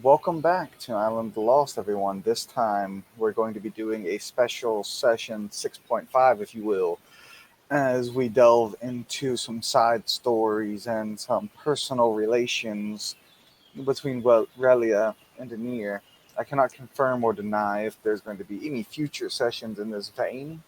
Welcome back to Island of the Lost, everyone. This time we're going to be doing a special session 6.5, if you will, as we delve into some side stories and some personal relations between Relia and Oenir. I cannot confirm or deny if there's going to be any future sessions in this vein,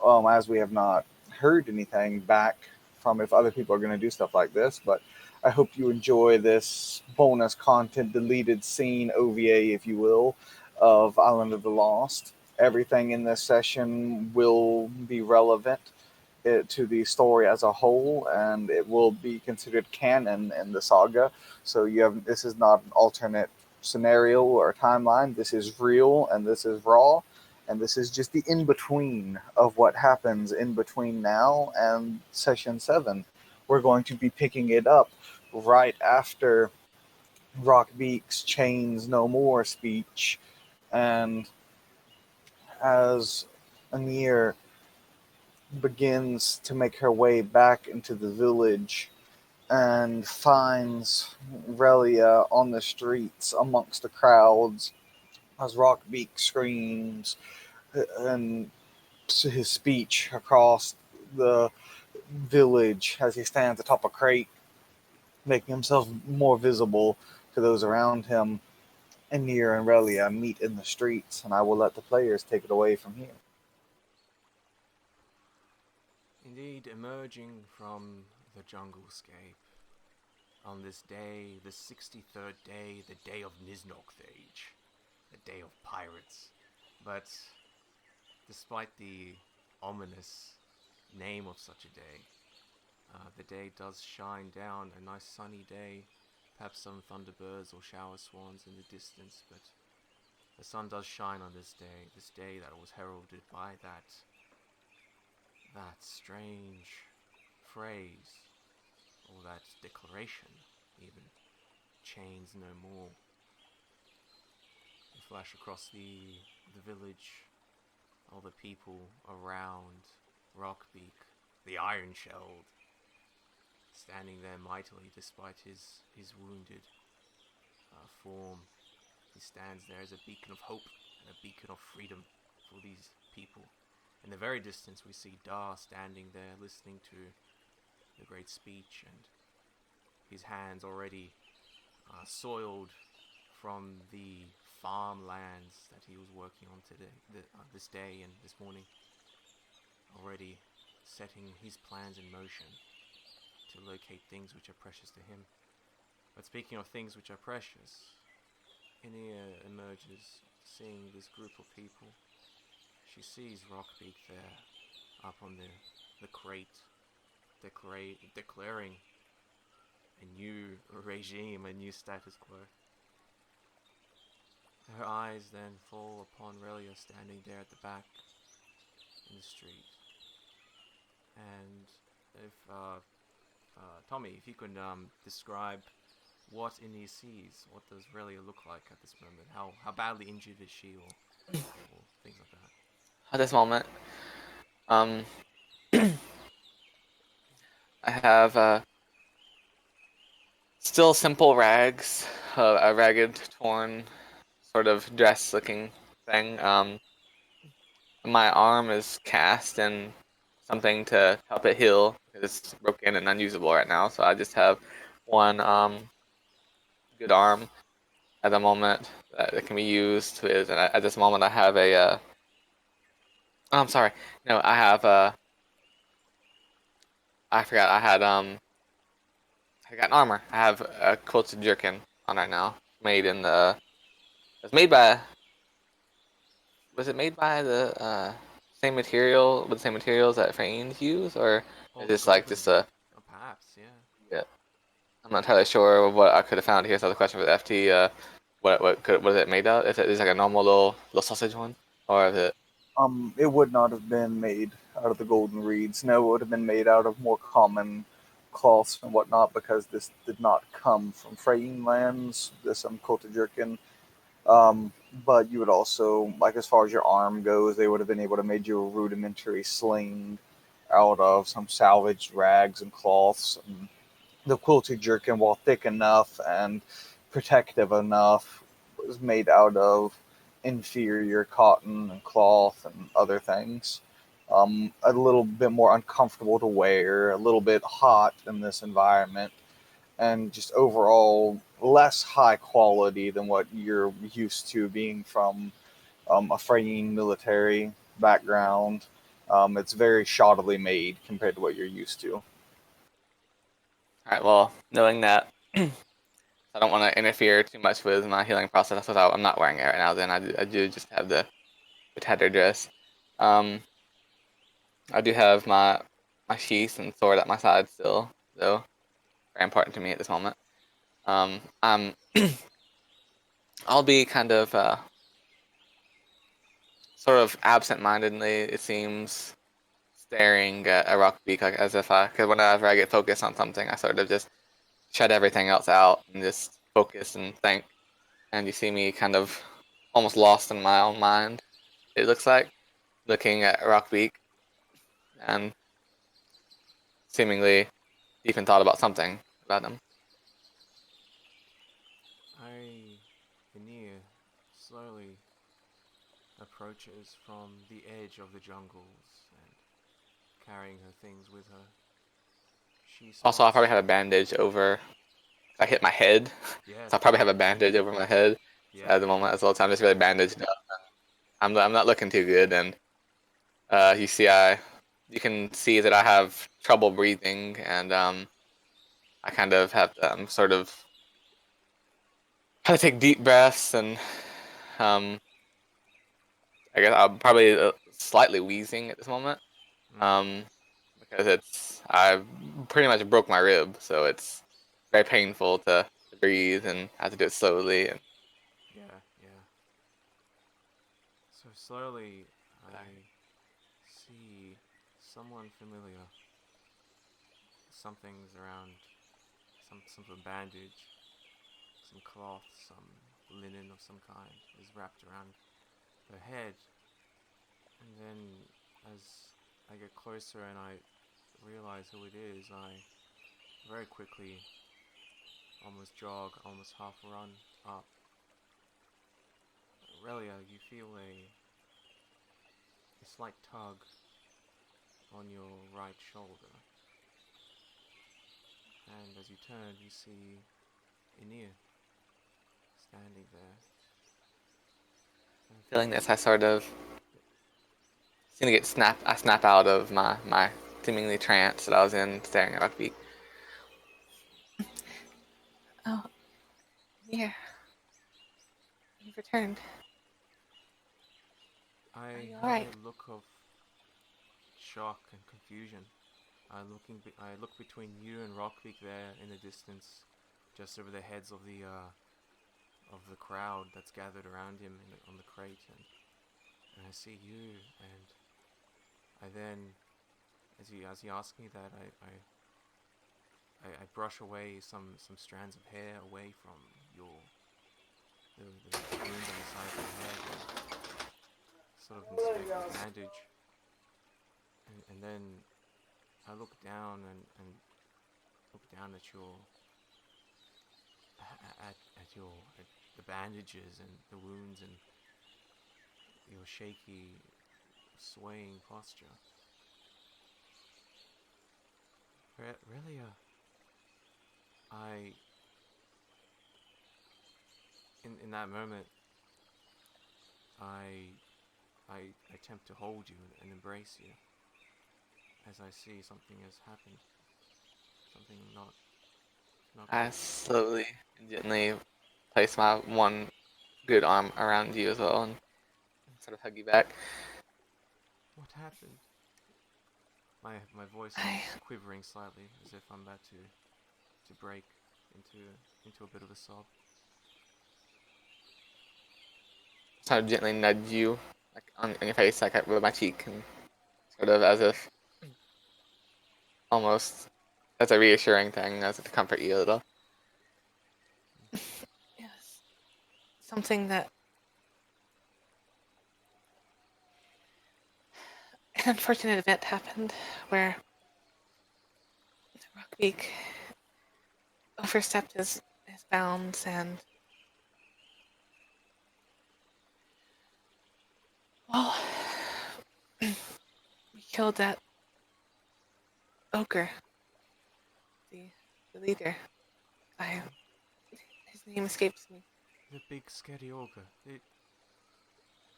as we have not heard anything back from if other people are going to do stuff like this. But I hope you enjoy this bonus content, deleted scene OVA, if you will, of Island of the Lost. Everything in this session will be relevant to the story as a whole, and it will be considered canon in the saga. So you have this is not an alternate scenario or timeline. This is real, and this is raw, and this is just the in between of what happens in between now and session 7. We're going to be picking it up right after Rockbeak's Chains No More speech, and as Anir begins to make her way back into the village and finds Relia on the streets amongst the crowds as Rockbeak screams and his speech across the village as he stands atop a crate, making himself more visible to those around him. Anir and Relia meet in the streets, and I will let the players take it away from here. Indeed, emerging from the junglescape on this day, the 63rd day, the day of Niznokthage, the day of pirates. But despite the ominous name of such a day, the day does shine down, a nice sunny day, perhaps some thunderbirds or shower swans in the distance, but the sun does shine on this day that was heralded by that strange phrase, or that declaration, even, chains no more. You flash across the village, all the people around Rockbeak, the iron-shelled, standing there mightily despite his wounded form. He stands there as a beacon of hope and a beacon of freedom for these people. In the very distance, we see Dar standing there listening to the great speech, and his hands already soiled from the farmlands that he was working on this day and this morning, already setting his plans in motion to locate things which are precious to him. But speaking of things which are precious, Inia emerges, seeing this group of people. She sees Rockbeak there, up on the crate, declaring a new regime, a new status quo. Her eyes then fall upon Relia standing there at the back in the street. And if Tommy, if you could describe what Inia sees, what does Relia look like at this moment? How badly injured is she, or things like that? At this moment, um, I have still simple rags, a ragged, torn, sort of dress-looking thing. My arm is cast in something to help it heal because it's broken and unusable right now. So I just have one good arm at the moment that can be used. And at this moment, I have a. Oh, I'm sorry. No, I have I forgot. I got an armor. I have a quilted jerkin on right now. Made in the. It's made by. Was it made by the same material with the same materials that Frames use, or All is the this like just golden, a? perhaps, yeah. Yeah, I'm not entirely sure what I could have found here. So the question for the FT, what is it made out? Is it like a normal little sausage one, or is it? It would not have been made out of the golden reeds. No, it would have been made out of more common cloths and whatnot because this did not come from Freying lands. This Kota Um, but you would also, like as far as your arm goes, they would have been able to make you a rudimentary sling out of some salvaged rags and cloths. And the quilted jerkin, while thick enough and protective enough, was made out of inferior cotton and cloth and other things. A little bit more uncomfortable to wear, a little bit hot in this environment, and just overall less high quality than what you're used to being from a fraying military background. It's very shoddily made compared to what you're used to. Alright, well, knowing that I don't want to interfere too much with my healing process without I'm not wearing it right now, then I do just have the tattered dress. Um, I do have my sheath and sword at my side still, though very important to me at this moment. I'm I'll be kind of sort of absent-mindedly, it seems, staring at a rock beak, like as if because whenever I get focused on something, I sort of just shut everything else out and just focus and think. And you see me kind of almost lost in my own mind. It looks like looking at Rockbeak and seemingly deep in thought about something about him. Oenir slowly approaches from the edge of the jungles and carrying her things with her. She Also, I probably spots. have a bandage over. I hit my head, so I Yes, probably have yeah, a bandage over my head yeah, at the moment as well. So I'm just really bandaged up. I'm not looking too good, and you see, you can see that I have trouble breathing, and I kind of have to sort of have to take deep breaths, and um, I guess I'm probably slightly wheezing at this moment, mm, um, because I pretty much broke my rib, so it's very painful to breathe and I have to do it slowly. And yeah, yeah. So slowly, I see someone familiar. Something's around, some sort of bandage, some cloth, some linen of some kind is wrapped around her head. And then, as I get closer and I realize who it is, I very quickly almost jog, almost half run up. Relia, you feel a slight tug on your right shoulder, and as you turn, you see Oenir standing there. feeling this, I sort of seem to get snapped. I snap out of my seemingly trance that I was in, staring at Rockbeak. Oh, here. You've returned. Are I you have alright? a look of shock and confusion. I look between you and Rockbeak there in the distance, just over the heads of the crowd that's gathered around him on the crate, and I see you, and I then, as he asks me that, I brush away some strands of hair away from your the wound on the side of your head, and sort of inspect the bandage, and then I look down and look down at at the bandages and the wounds and your shaky, swaying posture. Really, I in that moment, I I attempt to hold you and embrace you as I see something has happened, something not I good. slowly and gently place my one good arm around you as well and sort of hug you back. What happened? My voice I is quivering slightly, as if I'm about to break into into a bit of a sob. sort of gently nudge you like on your face, like with my cheek, and sort of as if almost as a reassuring thing, as if to comfort you a little. Yes, something that an unfortunate event happened where Rockbeak overstepped his bounds and Well, we killed that ogre, the, the leader. His name escapes me. The big scary ogre.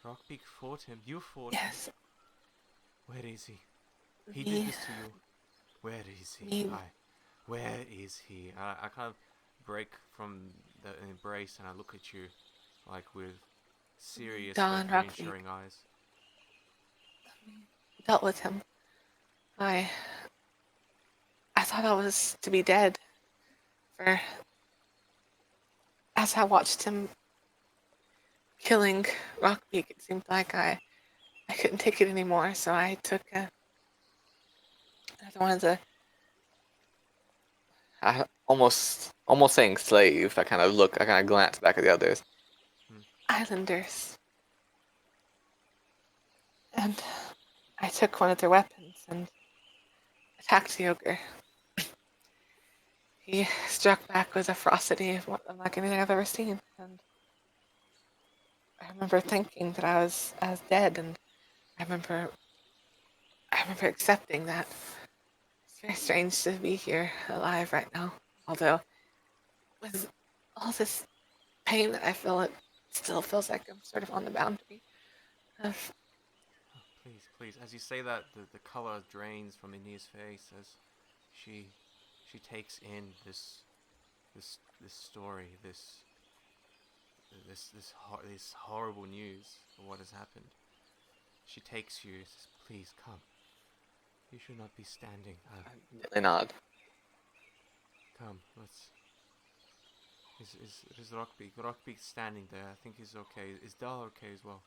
Rockbeak fought him. You fought him. Yes, Where is he? He did me, this to you. Where is he? me, Where is he? I kind of break from the embrace and I look at you, like with serious Don but Rockbeak. reassuring eyes. Dealt with him. I thought I was to be dead. For as I watched him killing Rockbeak, it seemed like I couldn't take it anymore. So I took another one of the almost saying slave. I kind of glance back at the others. Islanders. And I took one of their weapons and attacked the ogre. He struck back with a ferocity unlike anything I've ever seen. And I remember thinking that I was dead, and I remember accepting that. It's very strange to be here alive right now. Although with all this pain that I feel, it still feels like I'm sort of on the boundary of. Oh, please. As you say that, the color drains from Aenea's face as she takes in this story, this horrible news of what has happened. She takes you. Says, "Please come. You should not be standing. I nod. Come. Let's." Is Rockbeak? Rockbeak standing there. I think he's okay. Is Dal okay as well?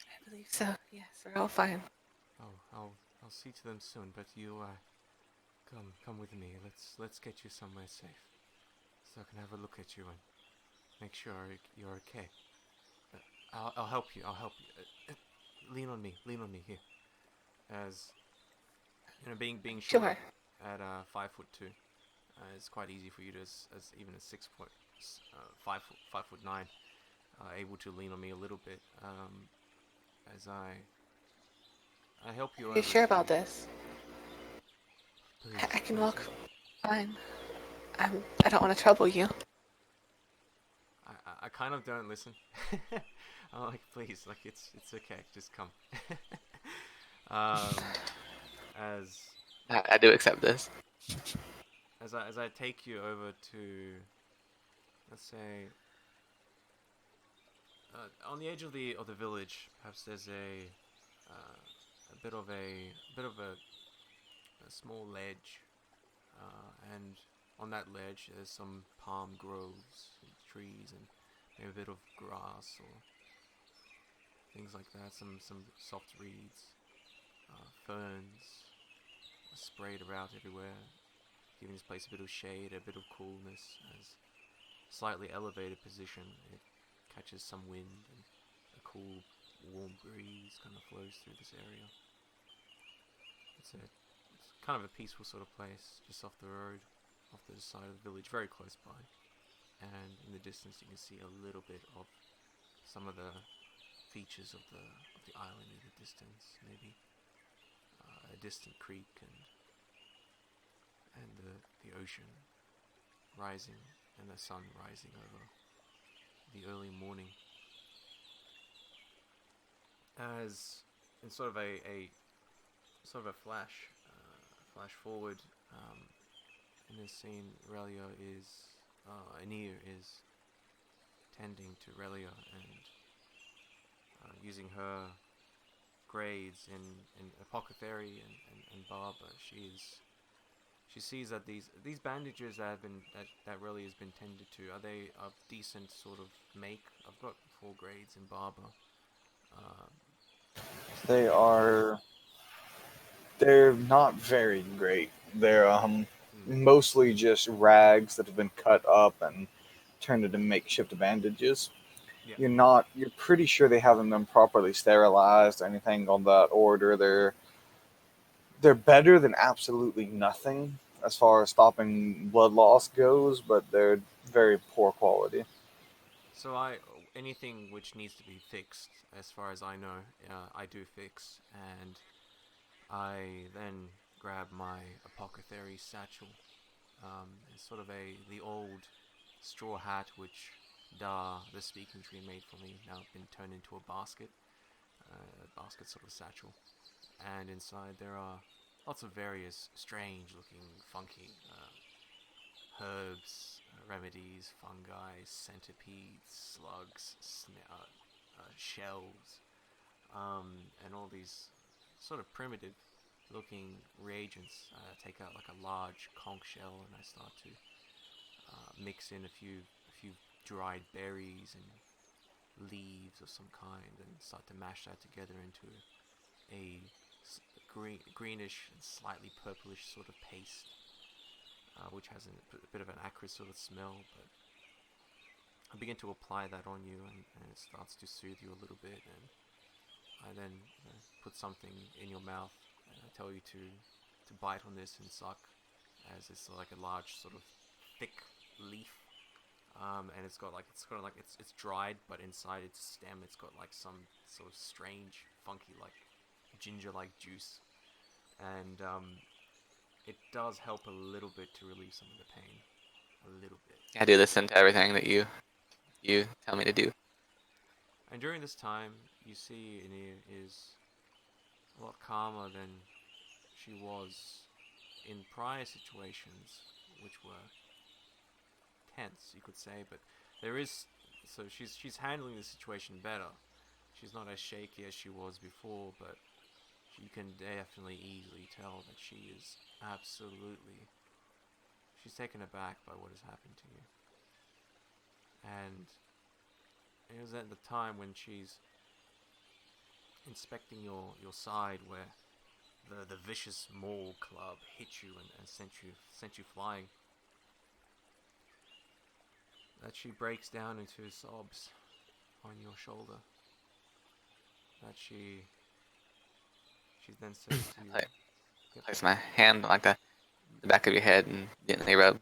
I believe so. Yes, we're all fine. Oh, I'll see to them soon. But you come with me. Let's get you somewhere safe, so I can have a look at you and make sure you're okay. I'll help you. Lean on me here. As you know, being short Sure. at 5'2", it's quite easy for you to as even a 5'9", able to lean on me a little bit. As I help you Are over you sure to. about this? Please, I can please. walk fine. I don't want to trouble you. I kind of don't listen. I'm like, please, like it's okay, just come. As I do accept this. as I take you over to, let's say, on the edge of the village, perhaps there's a bit of a small ledge, and on that ledge there's some palm groves, and trees, and maybe a bit of grass or things like that. Some soft reeds, ferns sprayed about everywhere, giving this place a bit of shade, a bit of coolness. As slightly elevated position, it catches some wind and a cool, warm breeze kind of flows through this area. It's kind of a peaceful sort of place, just off the road, off the side of the village, very close by. And in the distance, you can see a little bit of some of the features of the island in the distance, maybe a distant creek and the ocean rising and the sun rising over the early morning. As in sort of a flash forward, in this scene, Aenir is tending to Relia and using her grades in apothecary and barber. She sees that these bandages that Relia has been tended to, are they of decent sort of make? I've got 4 grades in barber. They are. They're not very great. They're mostly just rags that have been cut up and turned into makeshift bandages. Yeah. You're pretty sure they haven't been properly sterilized or anything on that order. They're better than absolutely nothing as far as stopping blood loss goes, but they're very poor quality. So anything which needs to be fixed, as far as I know, I do fix, and I then grab my apothecary satchel. It's sort of the old straw hat which Da, the speaking tree, made for me. Now been turned into a basket sort of satchel, and inside there are lots of various strange-looking, funky herbs, remedies, fungi, centipedes, slugs, shells, and all these sort of primitive looking reagents. Take out like a large conch shell and I start to mix in a few dried berries and leaves of some kind and start to mash that together into a greenish and slightly purplish sort of paste, which has a bit of an acrid sort of smell. But I begin to apply that on you, and it starts to soothe you a little bit. And I then put something in your mouth, and I tell you to bite on this and suck, as it's like a large sort of thick leaf. And it's dried, but inside its stem, it's got like some sort of strange, funky, like ginger-like juice, and it does help a little bit to relieve some of the pain, a little bit. I do listen to everything that you tell me to do. And during this time, you see Oenir is a lot calmer than she was in prior situations, which were tense, you could say. But she's handling the situation better. She's not as shaky as she was before, but you can definitely easily tell that she is absolutely... She's taken aback by what has happened to you. And it was at the time when she's inspecting your side where the vicious mole club hit you and sent you flying, that she breaks down into sobs on your shoulder. That she then says to you... Place my hand on like the back of your head and gently rub.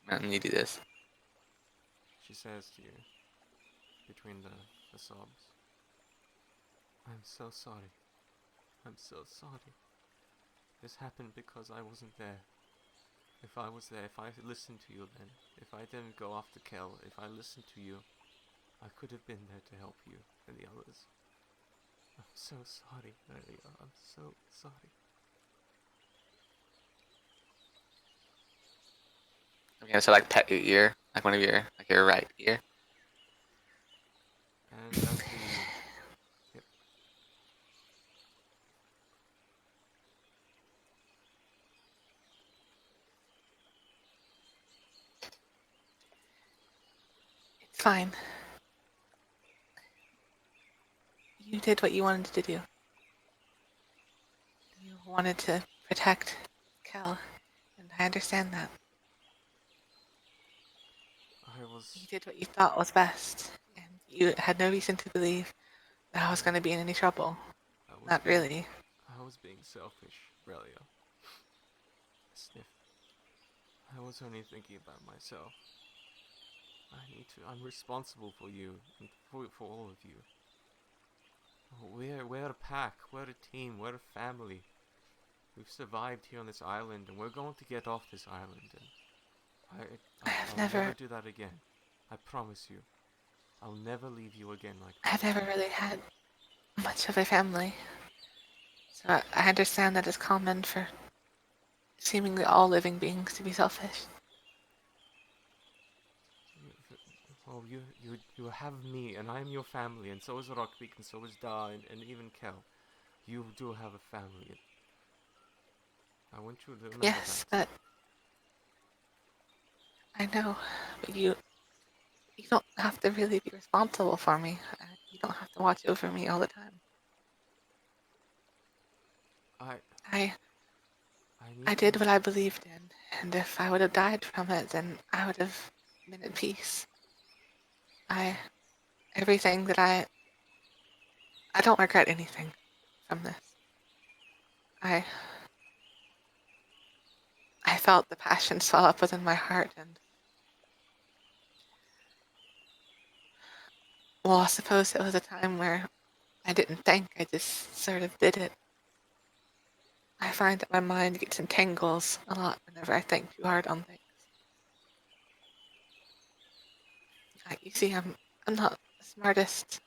And you do this. She says to you, between the sobs, "I'm so sorry. I'm so sorry. This happened because I wasn't there. If I was there, if I listened to you then, if I didn't go after Kel, if I listened to you, I could have been there to help you and the others. I'm so sorry, Relia. I'm so sorry." I'm gonna like pet your ear, like one of your right ear. And as the... Yep. It's fine. You did what you wanted to do. You wanted to protect Kel, and I understand that. You did what you thought was best, and you had no reason to believe that I was going to be in any trouble. Not really. I was being selfish, Relia. I sniffed. I was only thinking about myself. I'm responsible for you, and for all of you. We're a pack, we're a team, we're a family. We've survived here on this island, and we're going to get off this island, and I'll never do that again. I promise you. I'll never leave you again like that. I've never really had much of a family. So I understand that it's common for seemingly all living beings to be selfish. Oh, you have me, and I'm your family, and so is Rockbeak, and so is Da, and even Kel. You do have a family. I want you to remember Yes, that. but I know, but you don't have to really be responsible for me. You don't have to watch over me all the time. I did what I believed in, and if I would have died from it, then I would have been at peace. Everything that I don't regret anything from this. I felt the passion swell up within my heart, and Well, I suppose it was a time where I didn't think, I just sort of did it. I find that my mind gets in tangles a lot whenever I think too hard on things. You see, I'm not the smartest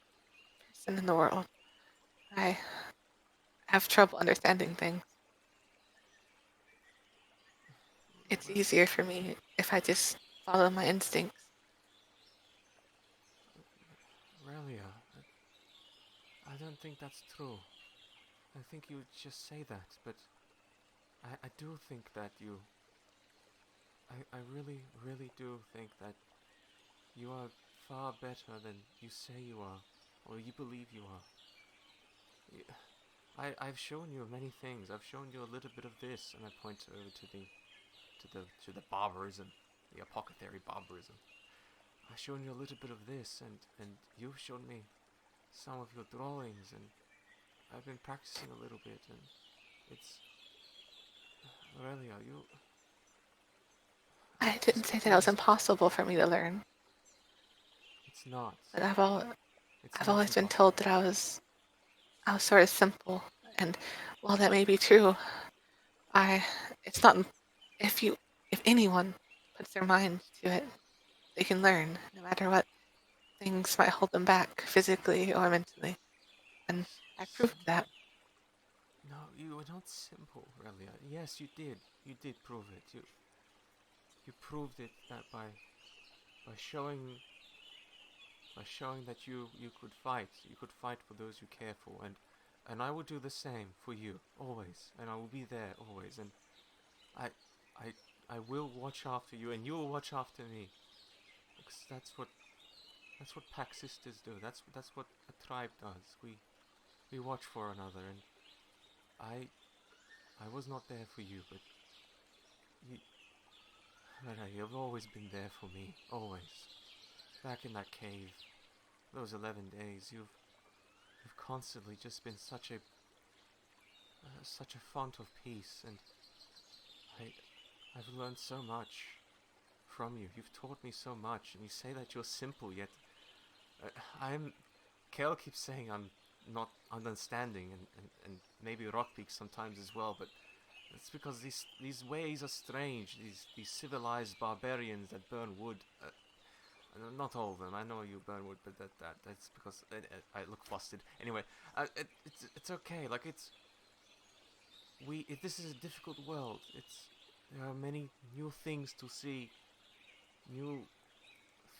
person in the world. I have trouble understanding things. It's Well, easier for me if I just follow my instincts. Relia, I don't think that's true. I think you just say that, but I do think that you. I really, really do think that you are far better than you say you are, or you believe you are. I've shown you many things. I've shown you a little bit of this, and I point over to the barbarism, the apothecary barbarism. I've shown you a little bit of this, and you've shown me some of your drawings, and I've been practicing a little bit, and it's Aurelia, you. I didn't say that it was impossible for me to learn, It's not. but It's I've not always been impossible. told that I was sort of simple, and while that may be true, I it's not if you if anyone puts their mind to it, they can learn no matter what things might hold them back physically or mentally, and I proved that. No, you were not simple, Relia. Yes, you did. You did prove it. You proved it that by showing that you could fight for those you care for, and I will do the same for you always, and I will be there always, and I I I will watch after you, and you will watch after me, because that's what pack sisters do. That's what a tribe does. We watch for another, and I I was not there for you, but you, you've always been there for me, always. Back in that cave, those 11 days, you've constantly just been such a font of peace, and I I've learned so much from you. You've taught me so much, and you say that you're simple, yet uh, I'm. Kel keeps saying I'm not understanding, and maybe Rockpeak sometimes as well, but it's because these ways are strange. These civilized barbarians that burn wood. Not all of them. I know you burn wood, but that's because I look flustered. Anyway, it's okay. Like this is a difficult world. There are many new things to see, new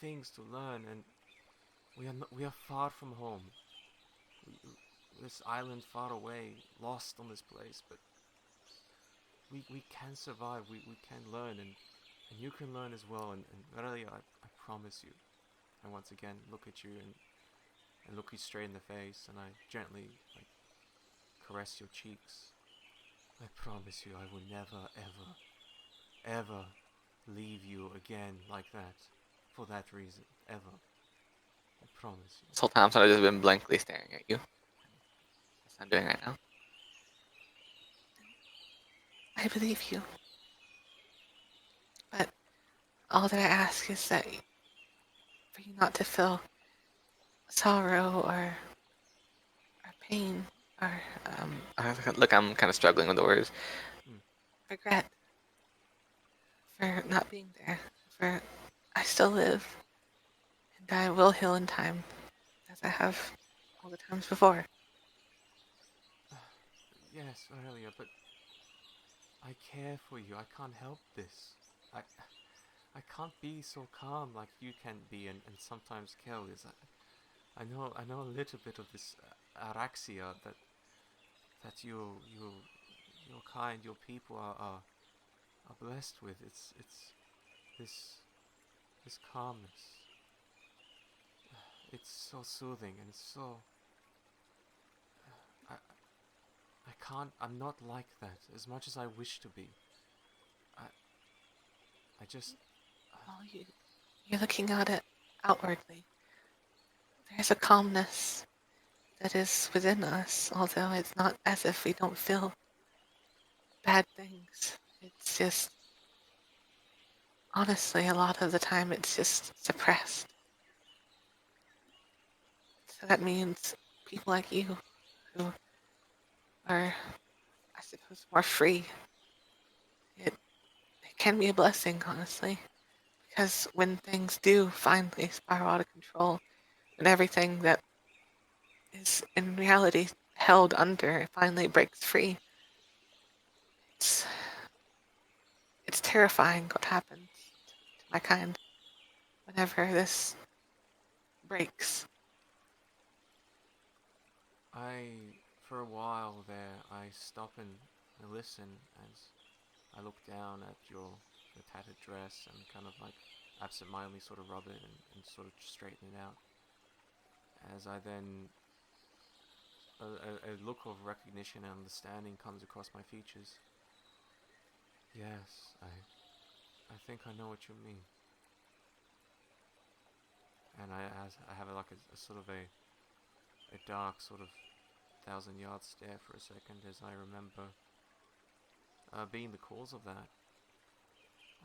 things to learn, and we are far from home. We, this island far away, lost on this place, but we can survive. We can learn, and you can learn as well. And really, I promise you. I once again look at you and look you straight in the face, and I gently caress your cheeks. I promise you, I will never, ever, ever leave you again like that. For that reason, ever. I promise you. This whole time, so I've just been blankly staring at you. That's what I'm doing right now. I believe you, but all that I ask is that for you not to feel sorrow or pain or Look, I'm kind of struggling with the words. regret for not being there. For I still live, and I will heal in time, as I have all the times before. Yes, Aurelia, but I care for you. I can't help this. I I can't be so calm like you can be, and sometimes Kel is. I know a little bit of this araxia that your kind, your people are blessed with. It's this this calmness. It's so soothing, and it's so. I I can't. I'm not like that as much as I wish to be. I I just. Well, you're looking at it outwardly. There's a calmness that is within us, although it's not as if we don't feel bad things. It's just, honestly, a lot of the time it's just suppressed. So that means people like you who are, I suppose, more free. It can be a blessing, honestly, because when things do finally spiral out of control and everything that is in reality held under finally breaks free, it's it's terrifying what happens to my kind whenever this breaks. For a while there, I stop and listen as I look down at your tattered dress and kind of like absentmindedly sort of rub it and sort of straighten it out. As I then a look of recognition and understanding comes across my features. Yes, I think I know what you mean. And I have like a sort of a dark sort of 1,000 yard stare for a second as I remember being the cause of that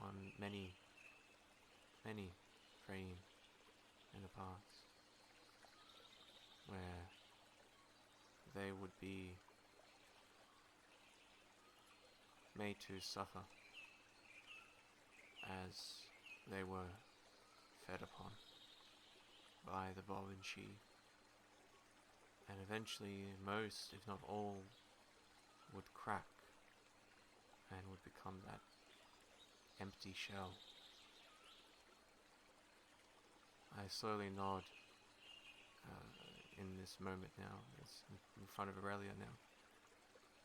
on many frame in the past, where they would be made to suffer as they were fed upon by the Bob and she, and eventually most, if not all, would crack and would become that empty shell. I slowly nod in this moment now, as in front of Aurelia now,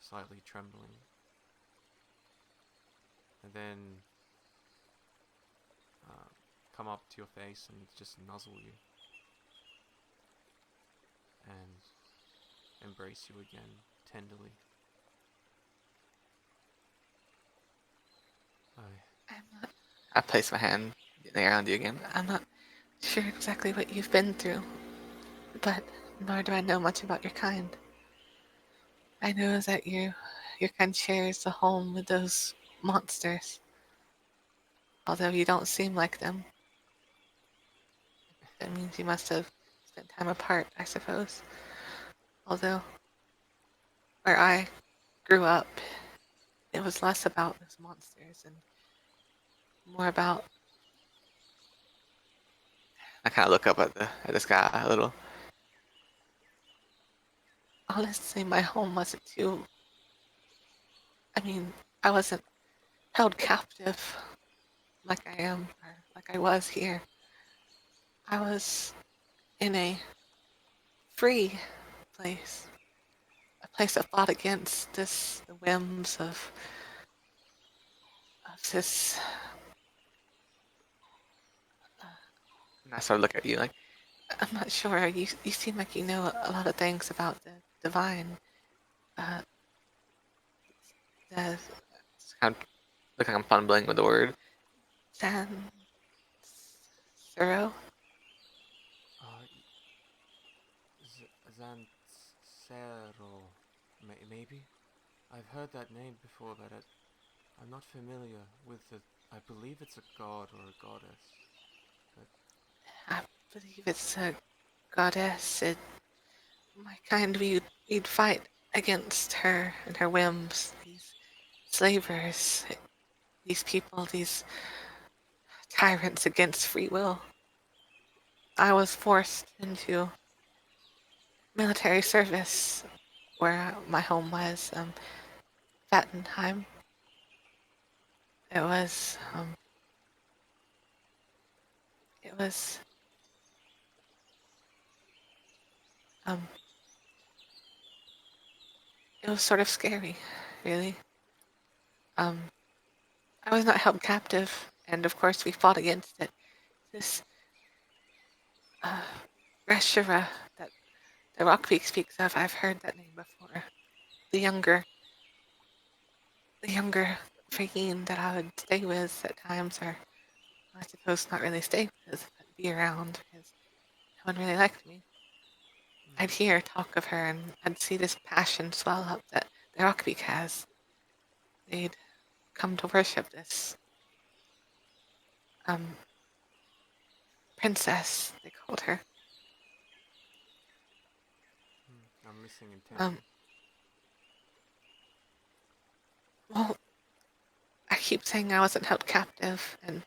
slightly trembling, and then come up to your face and just nuzzle you and embrace you again tenderly. I place my hand around you again. I'm not sure exactly what you've been through, but nor do I know much about your kind. I know that your kind shares a home with those monsters, although you don't seem like them. That means you must have spent time apart, I suppose. Although, where I grew up, it was less about those monsters and more about. I kind of look up at the sky a little. Honestly, my home wasn't too. I mean, I wasn't held captive like I am, or like I was here. I was in a free place, a place that fought against the whims of this. And I sort of look at you like, I'm not sure. You seem like you know a lot of things about the divine. Uh, the it's kind of look like I'm fumbling with the word. San Suro. Uh, Zancero, maybe? I've heard that name before, but I'm not familiar with the. I believe it's a god or a goddess. I believe it's a goddess. My kind, we'd fight against her and her whims. These slavers, these people, these tyrants against free will. I was forced into military service where my home was, Vattenheim. It was, it was, um, it was sort of scary, really. Um, I was not held captive, and of course we fought against it. This uh, Reshara that the Rockpeak speaks of, I've heard that name before. The younger, the younger Faheen that I would stay with at times, or I suppose not really stay with, but be around because no one really liked me. I'd hear talk of her, and I'd see this passion swell up that the Rockpeak has. They'd come to worship this um, princess, they called her. missing intention? Well, I keep saying I wasn't held captive, and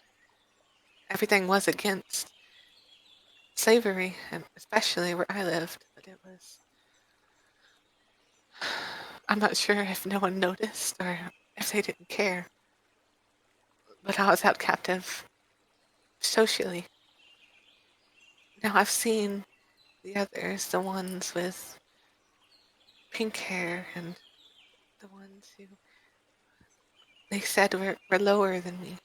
everything was against slavery, and especially where I lived, but it was. I'm not sure if no one noticed or if they didn't care, but I was held captive socially. Now I've seen the others, the ones with pink hair and the ones who they said were lower than me.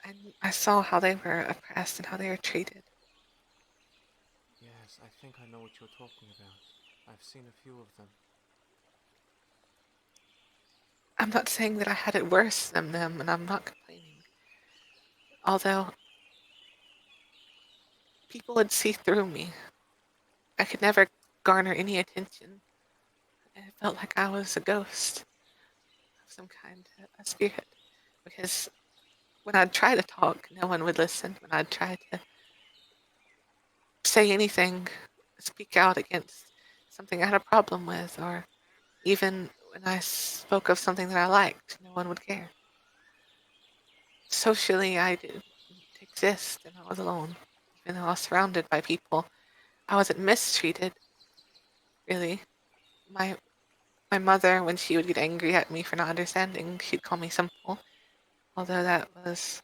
And I saw how they were oppressed and how they were treated. Yes, I think I know what you're talking about. I've seen a few of them. I'm not saying that I had it worse than them, and I'm not complaining. Although people would see through me, I could never garner any attention. And it felt like I was a ghost of some kind, a spirit. Because when I'd try to talk, no one would listen. When I'd try to say anything, speak out against something I had a problem with, or even when I spoke of something that I liked, no one would care. Socially, I didn't exist and I was alone. Even though I was surrounded by people, I wasn't mistreated, really. My my mother, when she would get angry at me for not understanding, she'd call me simple. Although that was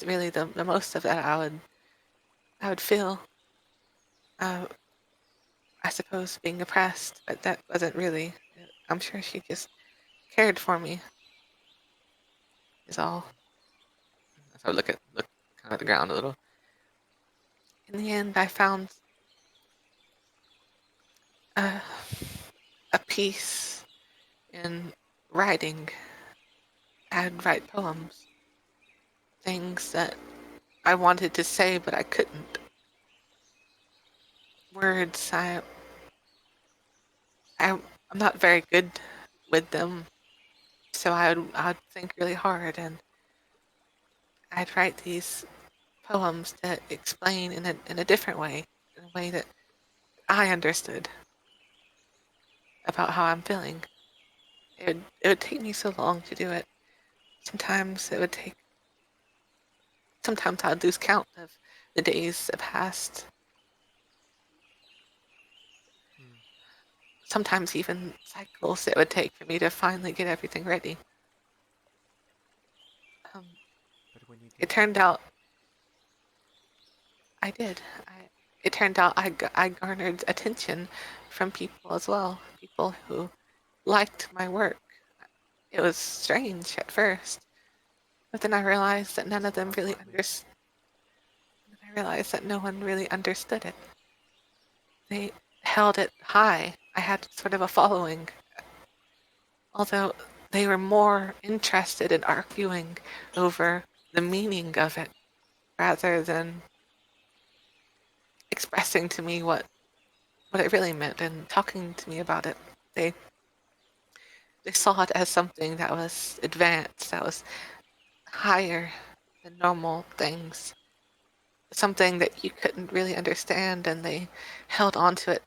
really the most of that I would feel. Uh, I suppose being oppressed, but that wasn't really. I'm sure she just cared for me. Is all. So I look kind of at the ground a little. In the end, I found a, a peace in writing. I'd write poems, things that I wanted to say but I couldn't. Words, I'm not very good with them, so I'd think really hard, and I'd write these poems to explain in a different way, in a way that I understood about how I'm feeling. It would take me so long to do it. Sometimes it would take. Sometimes I'd lose count of the days that passed. Hmm. Sometimes even cycles it would take for me to finally get everything ready. Um, But when you it did, turned out I did. It turned out I garnered attention from people as well, people who liked my work. It was strange at first, but then I realized that none of them sounds really likely. understood. I realized that no one really understood it. They held it high. I had sort of a following, although they were more interested in arguing over the meaning of it rather than expressing to me what it really meant and talking to me about it. They they saw it as something that was advanced, that was higher than normal things, something that you couldn't really understand, and they held on to it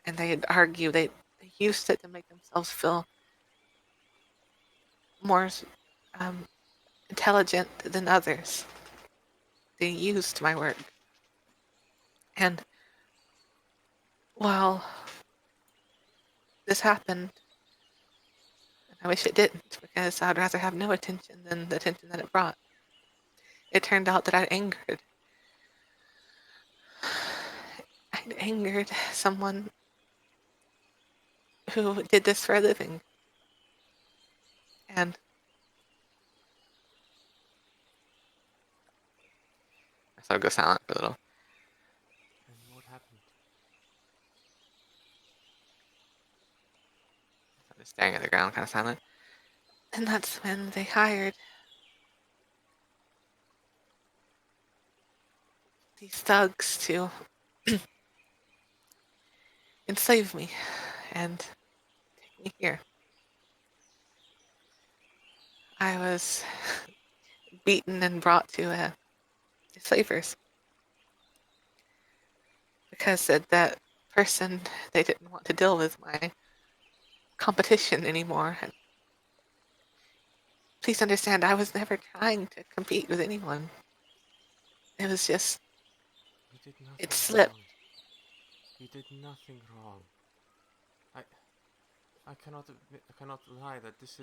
and they'd argue. They used it to make themselves feel more um, intelligent than others. They used my work. And while this happened, and I wish it didn't because I'd rather have no attention than the attention that it brought, it turned out that I'd angered someone who did this for a living. And So I go silent for a little. And what happened? I'm just staring at the ground, kind of silent. and that's when they hired these thugs to enslave me and take me here. I was beaten and brought to the slavers because that person. They didn't want to deal with my competition anymore. And please understand, I was never trying to compete with anyone. It was just, You did it nothing slipped. wrong. You did nothing wrong. I cannot lie that this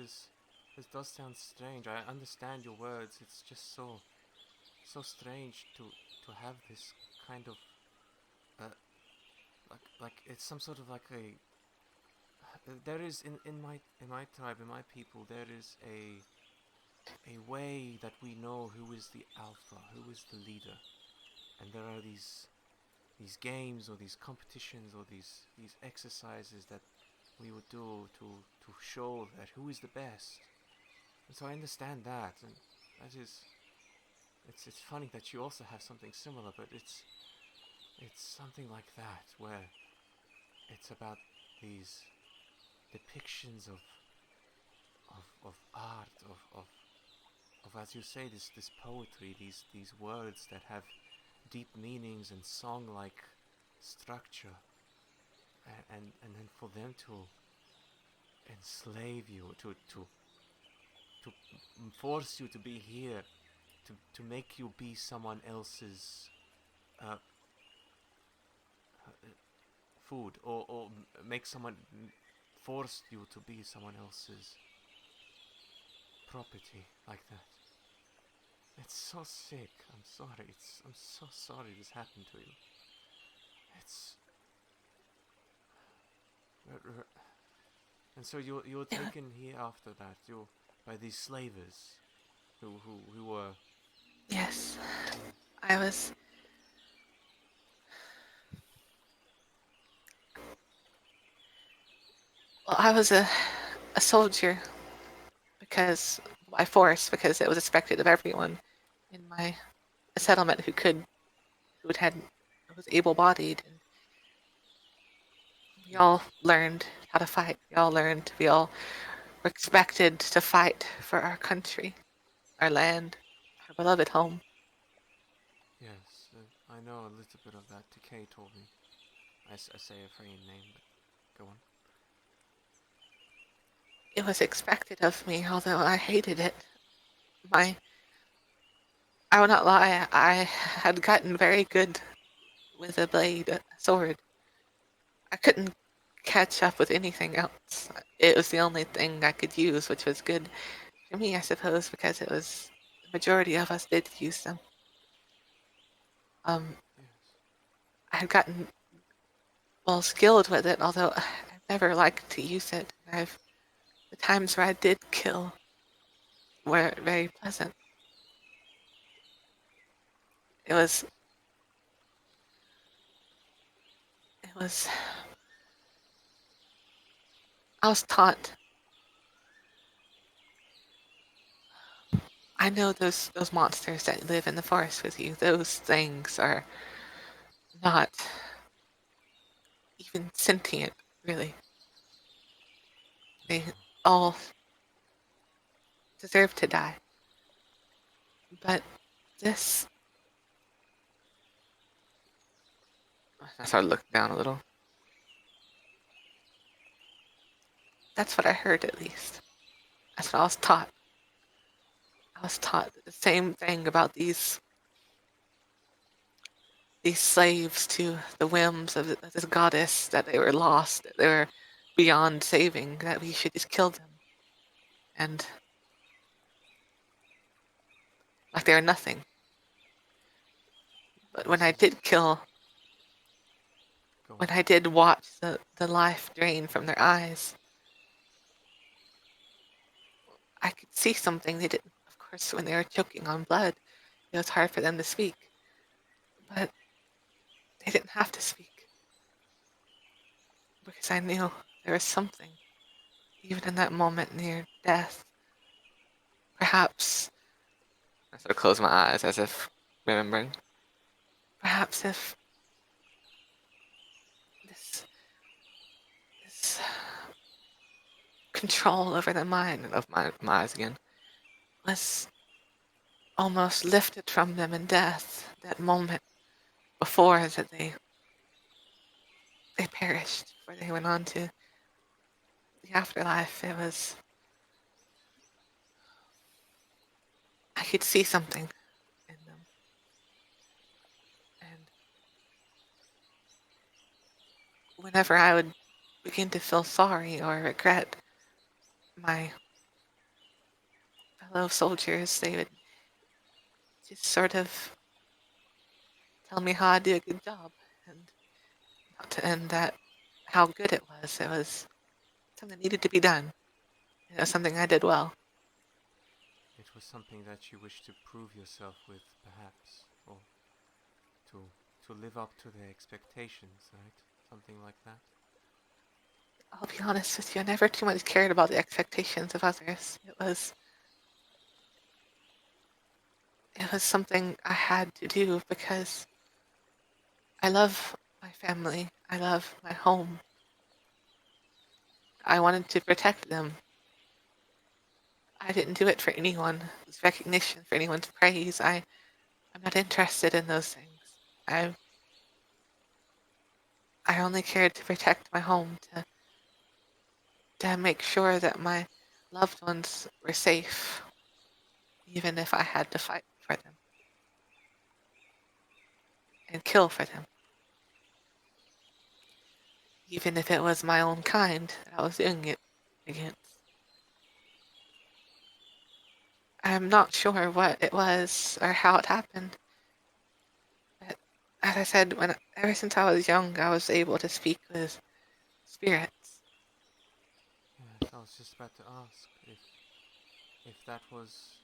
does sound strange. I understand your words. It's just so strange to have this kind of uh, like it's some sort of like a there is in my tribe, in my people, there is a way that we know who is the alpha, who is the leader, and there are these games or these competitions or these exercises that we would do to show that who is the best. And so I understand that, and that is it's funny that you also have something similar, but it's something like that where it's about these depictions of art, of as you say, this poetry, these words that have deep meanings and song like structure, and then for them to enslave you, to force you to be here, to make you be someone else's uh, food, or make someone force you to be someone else's property like that. It's so sick. I'm sorry. I'm so sorry this happened to you. It's and so you're taken here after that. You're by these slavers who were Yes, yes. I was. Well, I was a soldier because by force, because it was expected of everyone in my settlement who was able-bodied, and we all Yes. learned how to fight. We all were expected to fight for our country, our land, our beloved home. Yes, I know a little bit of that. Decay told me. I say a frame name, but go on. It was expected of me, although I hated it. My, I will not lie, I had gotten very good with a blade, a sword. I couldn't catch up with anything else. It was the only thing I could use, which was good for me, I suppose, because it was the majority of us did use them. Yes. I had gotten well skilled with it, although I've never liked to use it. The times where I did kill were very pleasant. It was, Yes. it was, I was taught. I know those monsters that live in the forest with you. Those things are not even sentient, really. They No. all deserve to die. But this, I started looking down a little. That's what I heard, at least. That's what I was taught. I was taught the same thing about these slaves to the whims of this goddess, that they were lost, that they were beyond saving, that we should just kill them. And like they were nothing. But when This I is did kill, go when on. I did watch the life drain from their eyes, I could see something they didn't. Of course, when they were choking on blood, it was hard for them to speak. But they didn't have to speak because I knew there was something, even in that moment near death. Perhaps, I sort of closed my eyes as if remembering. Perhaps if this control over the mind of my eyes again was almost lifted from them in death, that moment before that they they perished before they went on to the afterlife. I could see something in them. And whenever I would begin to feel sorry or regret my fellow soldiers, they would just sort of tell me how I did a good job, and that how good it was. It was something that needed to be done. It was something I did well. It was something that you wished to prove yourself with, perhaps, or to to live up to their expectations, right? Something like that. I'll be honest with you, I never too much cared about the expectations of others. It was something I had to do because I love my family. I love my home. I wanted to protect them. I didn't do it for anyone's recognition, for anyone's praise. I'm not interested in those things. I I only cared to protect my home, to make sure that my loved ones were safe, even if I had to fight for them and kill for them, even if it was my own kind that I was doing it against. I'm not sure what it was or how it happened, but as I said, ever since I was young, I was able to speak with spirits. Yes, I was just about to ask if that was.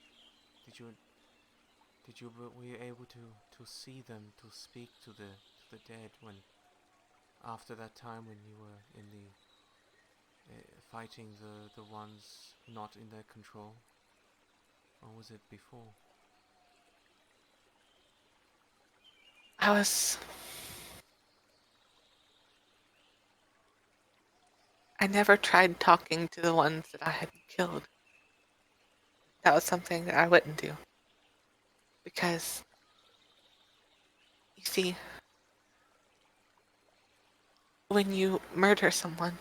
Did you were you able to see them, to speak to the dead when after that time when you were in the fighting the ones not in their control, or was it before? I never tried talking to the ones that I had killed. That was something that I wouldn't do. Because, you see, when you murder someone,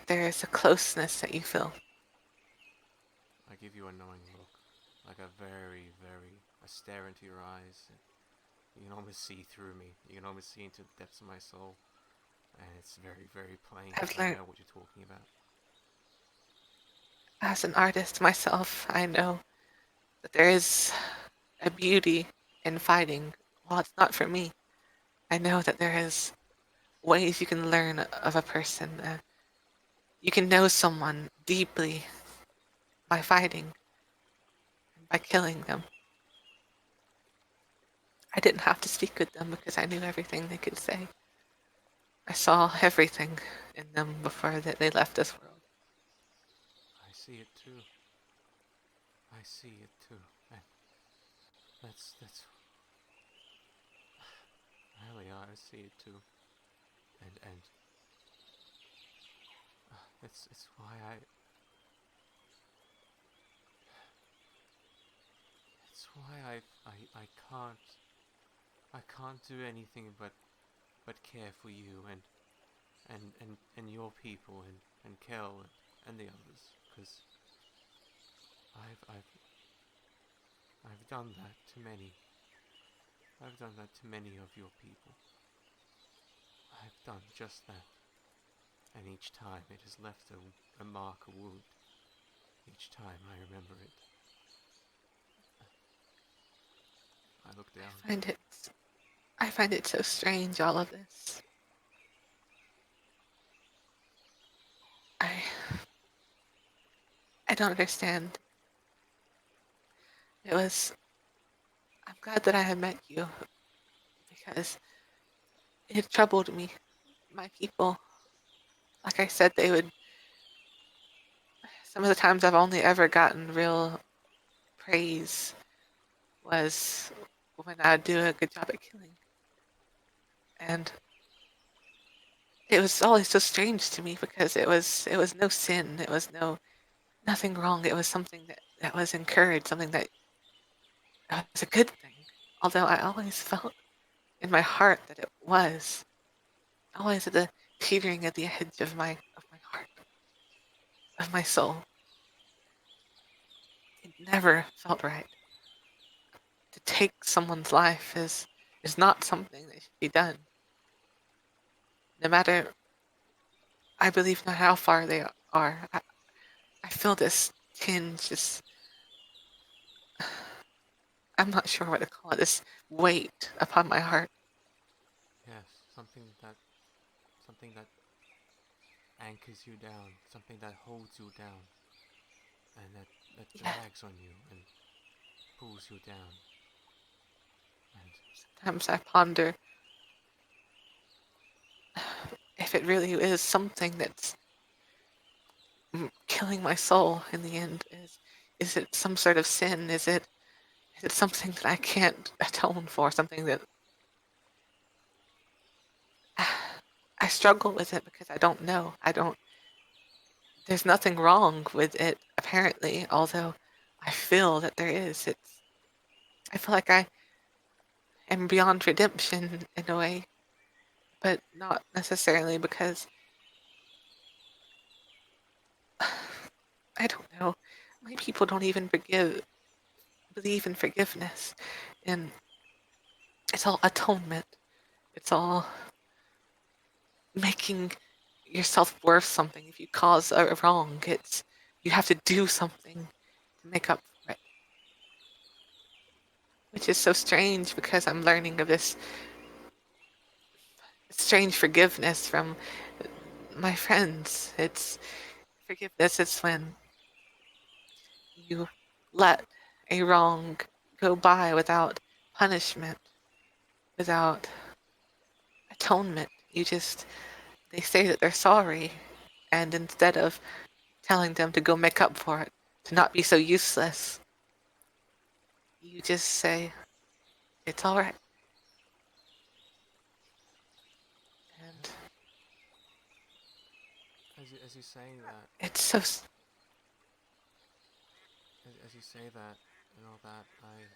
there is a closeness that you feel. I give you a knowing look, like a I stare into your eyes. You can almost see through me. You can almost see into the depths of my soul, and it's very plain. I've I learned, know what you're talking about. as an artist myself, I know that there is a beauty in fighting. While it's not for me, I know that there is ways you can learn of a person. You can know someone deeply by fighting, by killing them. I didn't have to speak with them because I knew everything they could say. I saw everything in them before that they left this world. I see it too. I see it too. And that's really I see it too. And it's why I can't do anything but care for you and your people and Kel and the others, because I've I've done that to many. I've done that to many of your people. I've done just that, and each time it has left a mark, a wound. Each time I remember it. I look down. I find it so strange, all of this. I I don't understand. I'm glad that I had met you because it troubled me. My people, like I said, some of the times I've only ever gotten real praise was when I'd do a good job at killing. And it was always so strange to me because it was no sin. It was nothing wrong. It was something that was encouraged, something that was a good thing. Although I always felt in my heart that it was. always at the teetering at the edge of my heart, of my soul. It never felt right. To take someone's life is not something that should be done. No matter, I believe, not how far they are. I feel this tinge, this, I'm not sure what to call it, this weight upon my heart. Yes, something that anchors you down, something that holds you down, and that Yeah, drags on you and pulls you down. And sometimes I ponder if it really is something that's killing my soul in the end. Is it some sort of sin? Is it something that I can't atone for? Something that I struggle with it because I don't know. I don't. There's nothing wrong with it apparently, although I feel that there is. I feel like I am beyond redemption in a way, but not necessarily because I don't know. My people don't even believe in forgiveness, and it's all atonement. It's all making yourself worth something. If you cause a wrong, it's you have to do something to make up for it, which is so strange because I'm learning of this strange forgiveness from my friends. It's forgiveness is when you let a wrong go by without punishment, without atonement. They say that they're sorry, and instead of telling them to go make up for it, to not be so useless, you just say, it's all right. And as you say that, it's so, as you say that, and all that, I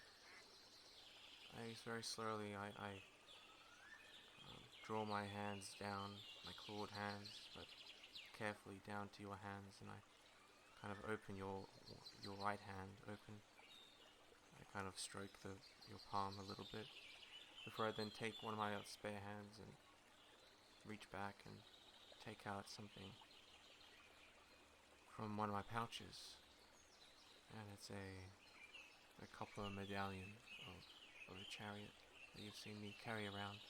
very slowly, I draw my hands down, my clawed hands, but carefully down to your hands, and I kind of open your right hand open. I kind of stroke your palm a little bit before I then take one of my spare hands and reach back and take out something from one of my pouches, and it's a copper medallion of a chariot that you've seen me carry around.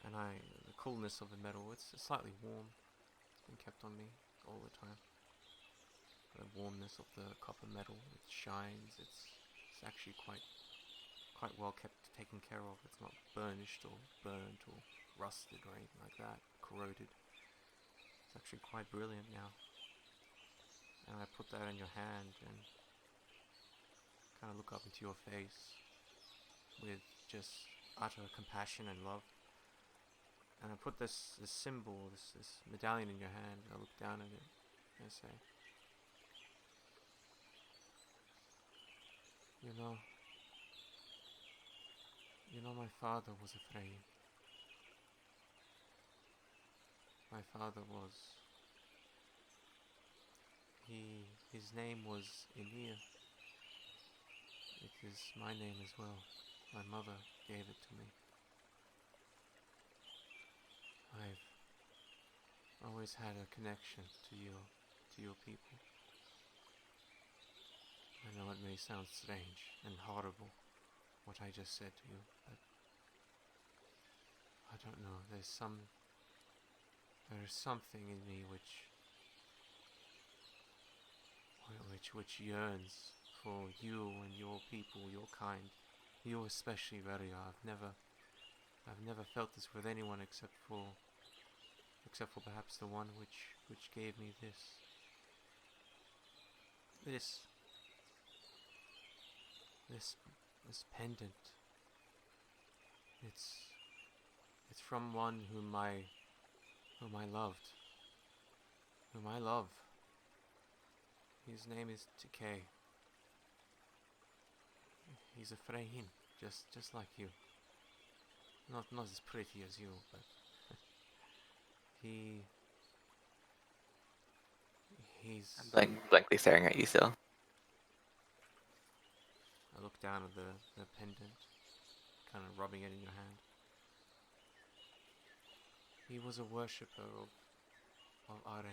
And the coolness of the metal, it's slightly warm. It's been kept on me all the time. The warmness of the copper metal, it shines. It's actually quite well kept, taken care of. It's not burnished or burnt or rusted or anything like that, corroded. It's actually quite brilliant now. And I put that in your hand and kind of look up into your face with just utter compassion and love. And I put this symbol, this medallion in your hand, and I look down at it and I say, you know, my father was afraid. My father was, his name was Oenir. It is my name as well. My mother gave it to me. I've always had a connection to your people. I know it may sound strange and horrible, what I just said to you, but I don't know, there is something in me which yearns for you and your people, your kind. You especially, Relia. I've never felt this with anyone except for perhaps the one which gave me this this this pendant. It's from one whom I loved, whom I love. His name is Decay. He's a Frehin, just like you. Not as pretty as you, but He... He's... I'm blankly staring at you still. I look down at the pendant, kind of rubbing it in your hand. He was a worshipper of Are,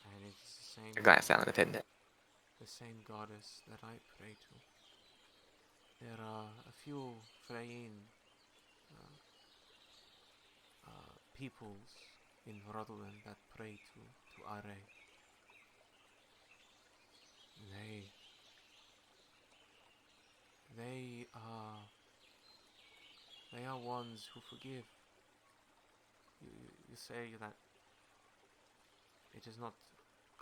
and it's I glance down at the pendant. the same goddess that I pray to. There are a few Freyin peoples in Rodland that pray to Are. They are ones who forgive. You say that it is not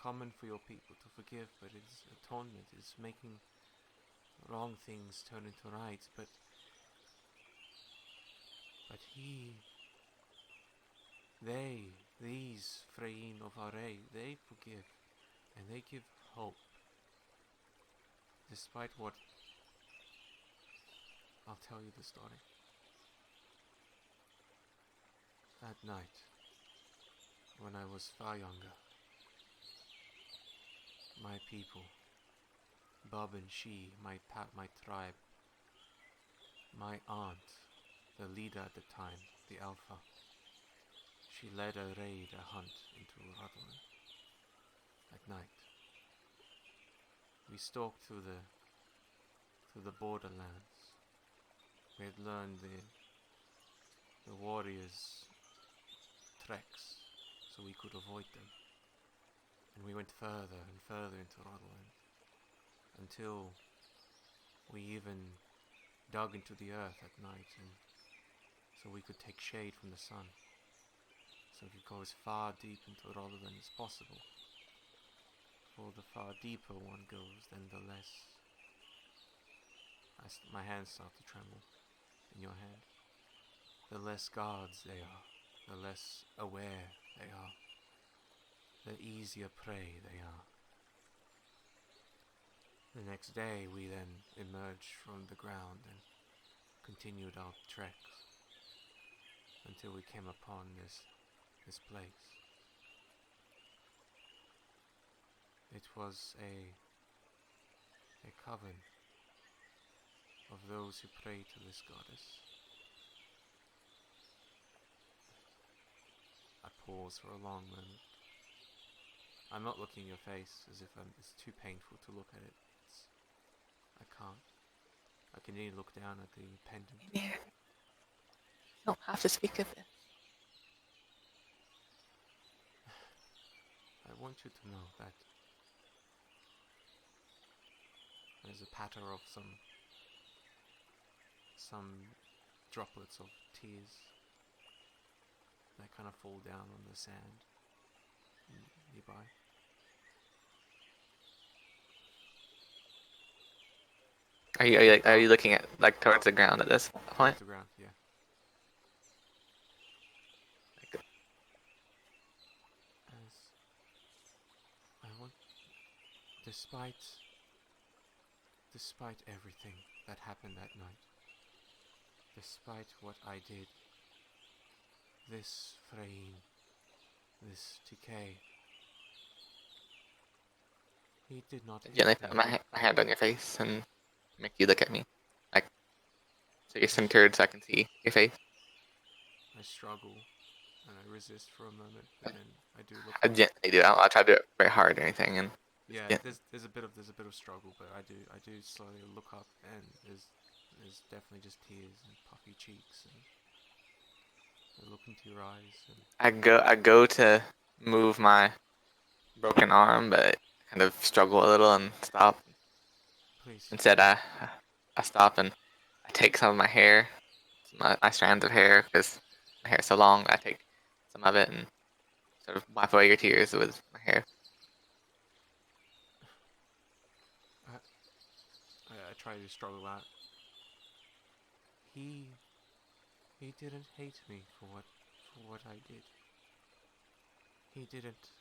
common for your people to forgive, but it's atonement. It's making wrong things turn into right. But these Freyin of Array, they forgive and they give hope, despite what. I'll tell you the story. That night, when I was far younger, my people, Bub and she, my tribe, my aunt, the leader at the time, the Alpha, she led a raid, a hunt into Rodland at night. We stalked through the borderlands. We had learned the warriors' treks, so we could avoid them. And we went further and further into Rodland, until we even dug into the earth at night, and so we could take shade from the sun. So we go as far deep into Rodland as possible. For the far deeper one goes, then the less... my hands start to tremble in your hand. The less guards they are, the less aware they are, the easier prey they are. The next day we then emerged from the ground and continued our treks until we came upon this place. It was a coven of those who pray to this goddess. I pause for a long moment. I'm not looking in your face as if it's too painful to look at it. I can't. I can only look down at the pendant. You don't have to speak of this. I want you to know that there's a patter of some droplets of tears that kind of fall down on the sand nearby. Are you looking at like towards the ground at this point? Towards the ground, yeah. As I want, despite everything that happened that night, despite what I did, this Freyin, this TK, he did not Gently hate put me. my hand on your face and make you look at me, like so you're centered so I can see your face. I struggle and I resist for a moment, but then I do look I up. gently do. I'll try to do it very hard or anything, and Yeah, yeah. there's a bit of struggle, but I do slowly look up, and there's definitely just tears and puffy cheeks, and I look into your eyes, and I go to move my broken arm, but kind of struggle a little and stop. please, Instead, I stop and I take some of my hair, my strands of hair, because my hair's so long. I take some of it and sort of wipe away your tears with my hair. I try to struggle out. He didn't hate me for what I did. He didn't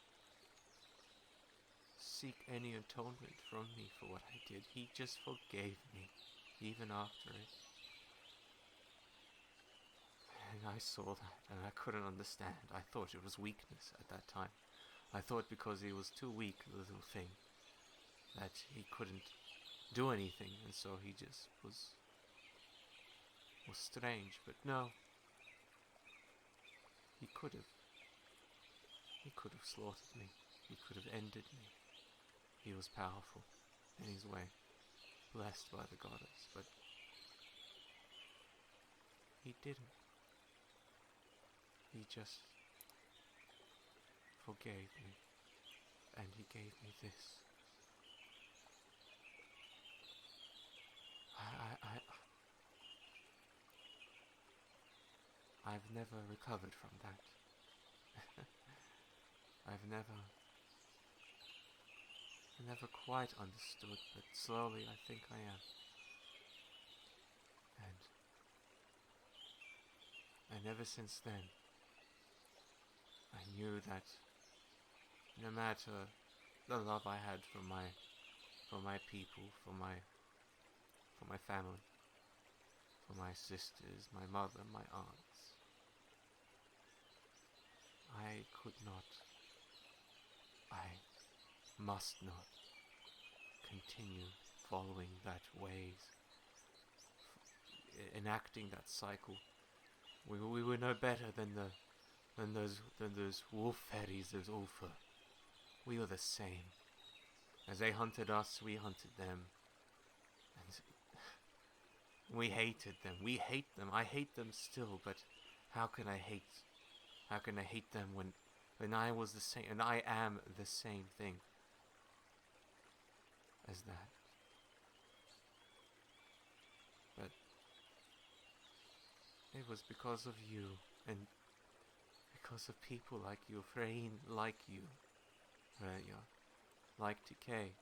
seek any atonement from me for what I did. He just forgave me, even after it. I saw that, and I couldn't understand. I thought it was weakness at that time. I thought because he was too weak, the little thing, that he couldn't do anything, and so he just was strange. But no, he could have. He could have slaughtered me. He could have ended me. He was powerful in his way, blessed by the goddess, but he didn't. He just forgave me, and he gave me this. I've never recovered from that. I've never quite understood, but slowly I think I am. And ever since then, I knew that no matter the love I had for my people, for my family, for my sisters, my mother, my aunts, I could not, I must not continue following that ways, enacting that cycle. We were no better than those wolf fairies, those Ulfa. We were the same. As they hunted us, we hunted them. And we hated them. We hate them. I hate them still, but how can I hate them when I was the same, and I am the same thing as that. But it was because of you, and because of people like you, Frain, like you, Relia, like Decay,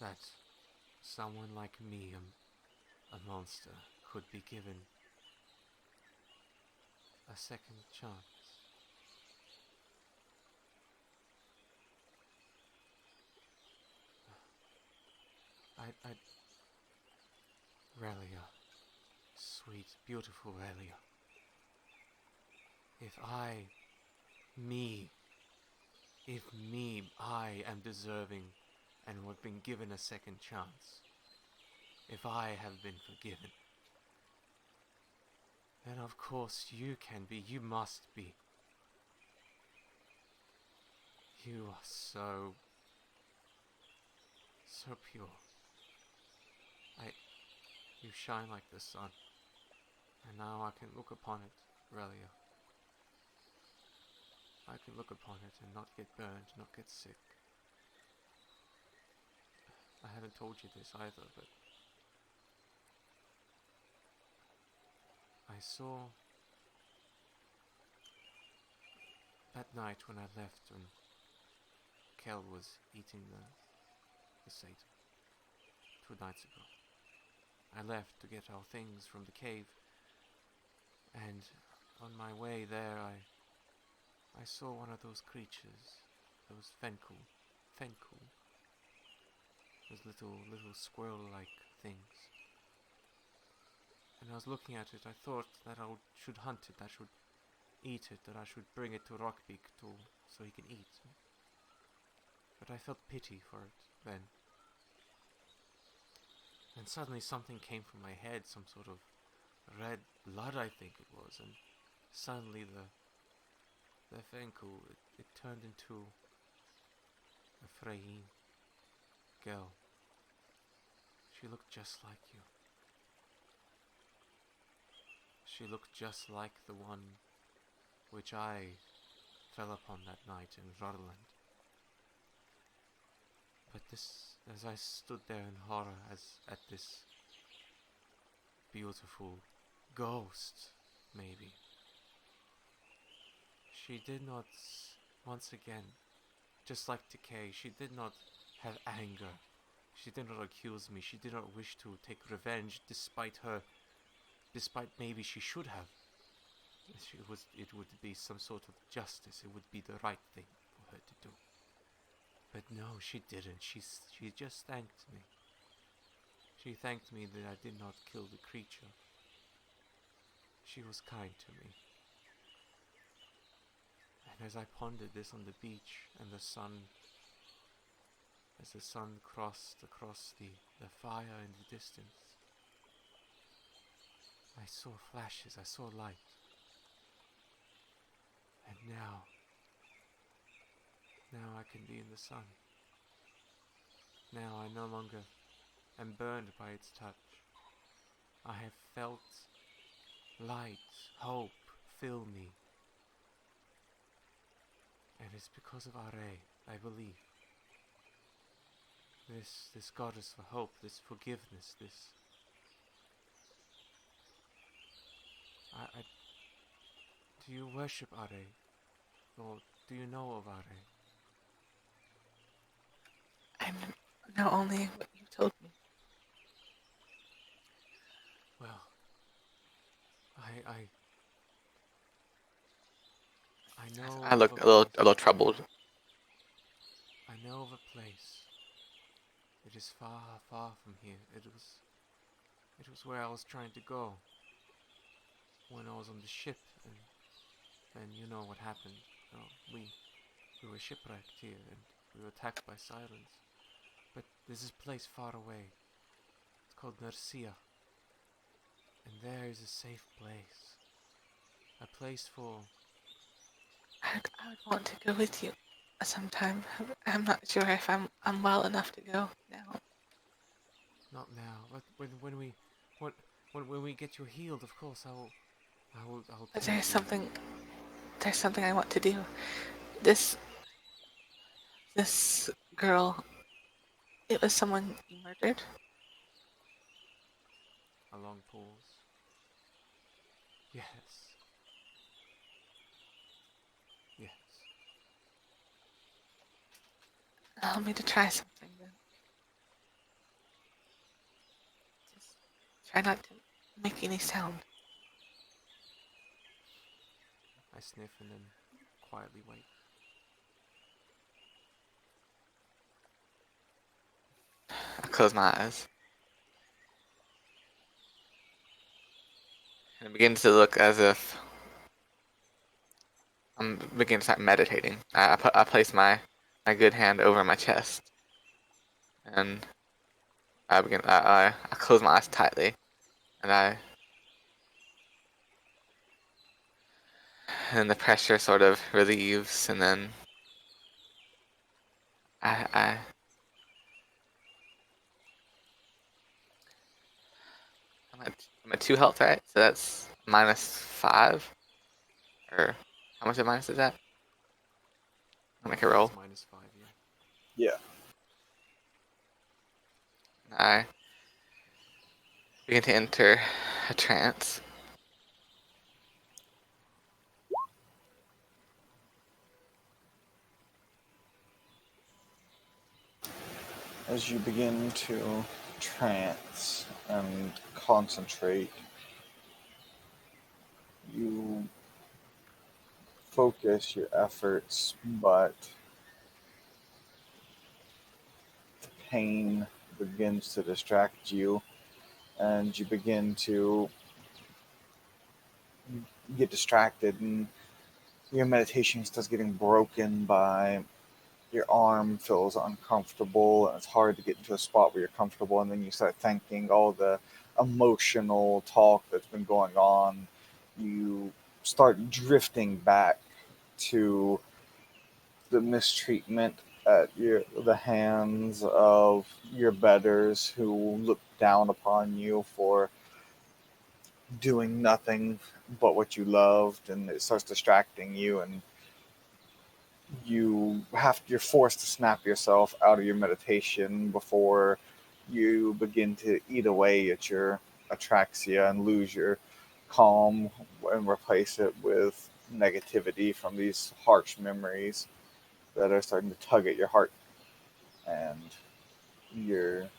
that someone like me, a monster, could be given a second chance. Relia, sweet, beautiful Relia, if I am deserving and have been given a second chance, if I have been forgiven, then of course you can be, you must be. You are so pure. You shine like the sun, and now I can look upon it, Relia. I can look upon it and not get burned, not get sick. I haven't told you this either, but I saw that night when I left, when Kel was eating the Satan 2 nights ago. I left to get our things from the cave, and on my way there I saw one of those creatures, those Fenku, those little squirrel-like things. And I was looking at it. I thought that I should hunt it, I should eat it, that I should bring it to Rockbeak so he can eat. But I felt pity for it then. And suddenly something came from my head, some sort of red blood, I think it was, and suddenly the Fenku, it turned into a Freyin girl. She looked just like you. She looked just like the one which I fell upon that night in Rutherland. But as I stood there in horror at this beautiful ghost, maybe, she did not, once again, just like Decay, she did not have anger. She did not accuse me. She did not wish to take revenge, despite maybe she should have. It would be some sort of justice. It would be the right thing for her to do. But no, she didn't. She just thanked me. She thanked me that I did not kill the creature. She was kind to me. And as I pondered this on the beach, and as the sun crossed across the fire in the distance, I saw flashes, I saw light. And now I can be in the sun. Now I no longer am burned by its touch. I have felt light, hope fill me. And it's because of Are, I believe. This goddess for hope, this forgiveness, this... Do you worship Are? Or do you know of Are? I know only what you told me. Well, I know I of look a little troubled. I know of a place. It is far, far from here. It was where I was trying to go when I was on the ship, and then you know what happened. You know, we were shipwrecked here, and we were attacked by silence. But there's this place far away. It's called Narsia, and there is a safe place. A place for... I would want to go with you sometime. I'm not sure if I'm well enough to go now. Not now, but when we get you healed, of course I will But take you. there's something I want to do. This girl, it was someone you murdered? A long pause. Yes. Yes. Allow me to try something then. Just try not to make any sound. I sniff and then quietly wait. I close my eyes. And it begins to look as if I'm beginning to start meditating. I place my good hand over my chest, and I close my eyes tightly, and the pressure sort of relieves, and then I I'm at 2 health, right? So that's -5, or how much of minus is that? I'll make a roll. It's -5, yeah. Yeah. I begin to enter a trance. As you begin to trance and concentrate, you focus your efforts, but the pain begins to distract you, and you begin to get distracted, and your meditation starts getting broken by your arm feels uncomfortable, and it's hard to get into a spot where you're comfortable, and then you start thinking all the emotional talk that's been going on. You start drifting back to the mistreatment at the hands of your betters who look down upon you for doing nothing but what you loved, and it starts distracting you, and you're forced to snap yourself out of your meditation before you begin to eat away at your atraxia and lose your calm and replace it with negativity from these harsh memories that are starting to tug at your heart, and you're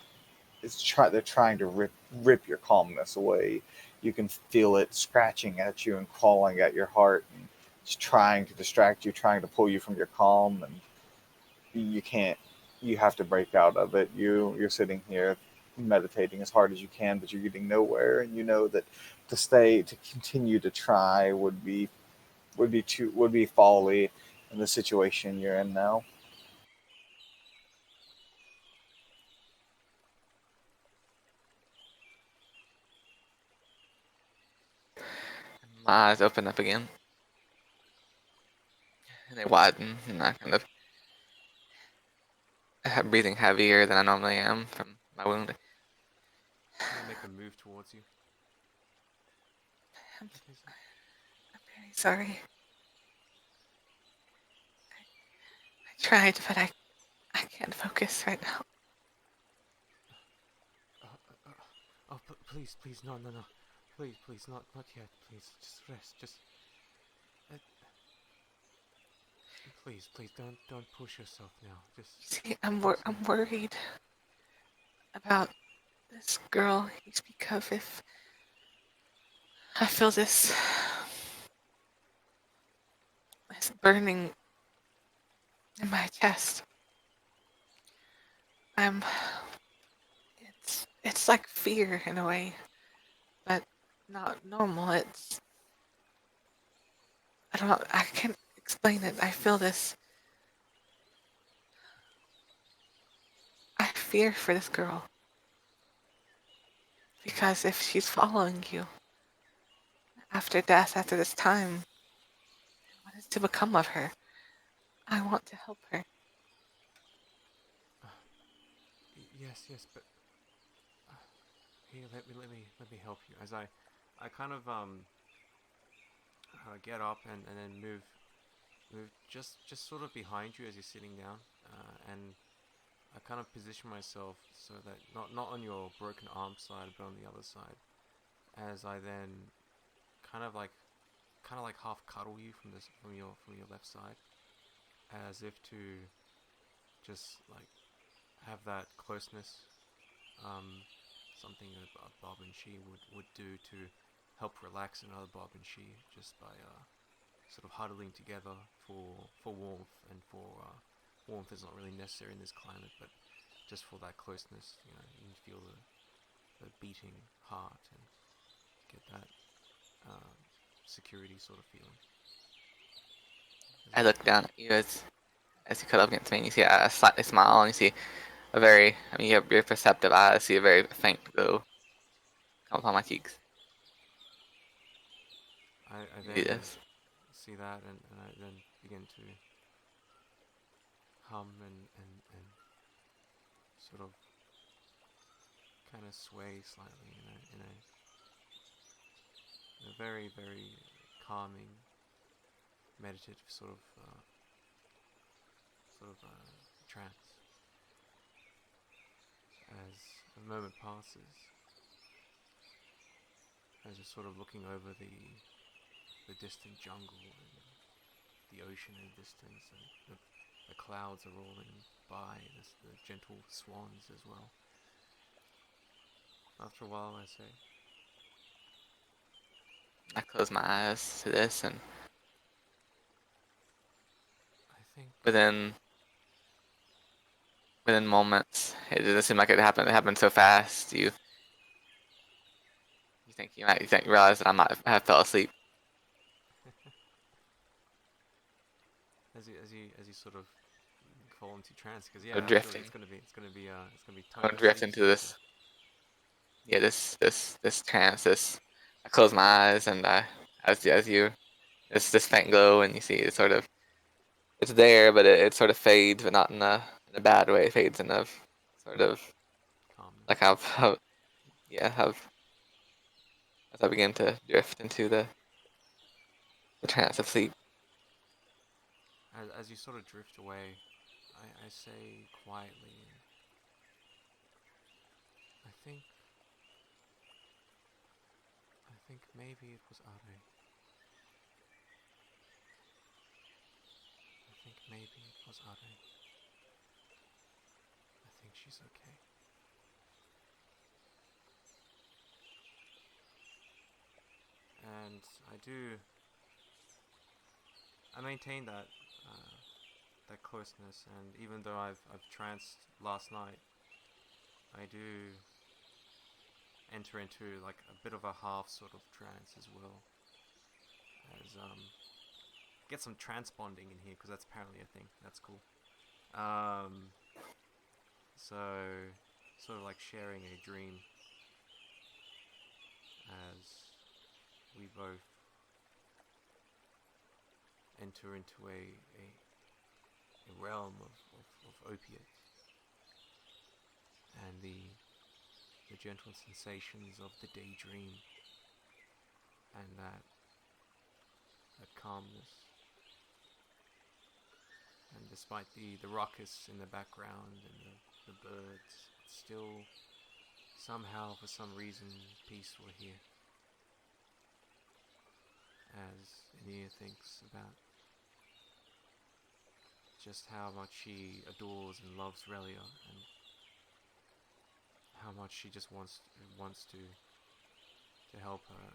they're trying to rip your calmness away. You can feel it scratching at you and clawing at your heart, and it's trying to distract you, trying to pull you from your calm, and you can't. You have to break out of it. You're sitting here meditating as hard as you can, but you're getting nowhere, and you know that to continue to try would be folly in the situation you're in now. My eyes open up again, and they widen, and I kind of breathing heavier than I normally am from my wound. I'm gonna make a move towards you. I'm, What is it? I'm very sorry. I tried, but I can't focus right now. Oh, please, please, no, no, no. Please, please, not yet. Please, just rest. Just, uh, please, please, don't push yourself now. Just See, focus on. I'm worried about this girl you speak of. If I feel this burning in my chest, I'm. It's like fear in a way, but not normal. I don't know. I can't explain it. I feel this. I fear for this girl because if she's following you after death, after this time, what is to become of her? I want to help her. Uh, yes, yes, but here, let me help you. As I kind of get up and then move just sort of behind you as you're sitting down, and I kind of position myself so that not on your broken arm side, but on the other side. As I then kind of like half cuddle you from your left side, as if to just like have that closeness. Um, something a Bob and she would do to help relax another Bob and she, just by sort of huddling together for warmth, and for warmth is not really necessary in this climate, but just for that closeness. You know, you can feel the beating heart and get that security sort of feeling. I look down at you as you cut up against me, and you see a slightly smile, and you see a very, I mean, you have your perceptive eyes, see a very faint glow come upon my cheeks. I You do then this. see that, and I then begin to hum and sort of kind of sway slightly in a very, very calming, meditative trance. As a moment passes, as you're sort of looking over the distant jungle and the ocean in the distance, and the clouds are rolling by, the gentle swans as well. After a while, I say, I close my eyes to this, and I think within moments, it doesn't seem like it happened. It happened so fast. You think you realize that I might have fell asleep as you sort of fall into trance, because or yeah, absolutely, drifting. it's gonna be I tongue drift sleep into soon. So this, yeah, this trance. I close my eyes, and as you, this faint glow, and you see it sort of, it's there, but it sort of fades, but not in a bad way. It fades in a sort of like calmness. how yeah, how as I begin to drift into the trance of sleep. As you sort of drift away, I say quietly, and I think I think maybe it was Are. I think maybe it was Are. I think she's okay. And I maintain that closeness, and even though I've tranced last night, I do enter into like a bit of a half sort of trance as well. As get some transponding in here because that's apparently a thing. That's cool. So sort of like sharing a dream as we both enter into a realm of opiates and the gentle sensations of the daydream and that calmness. And despite the ruckus in the background and the birds, it's still somehow, for some reason, peaceful here. As Oenir thinks about just how much she adores and loves Relia, and how much she just wants to help her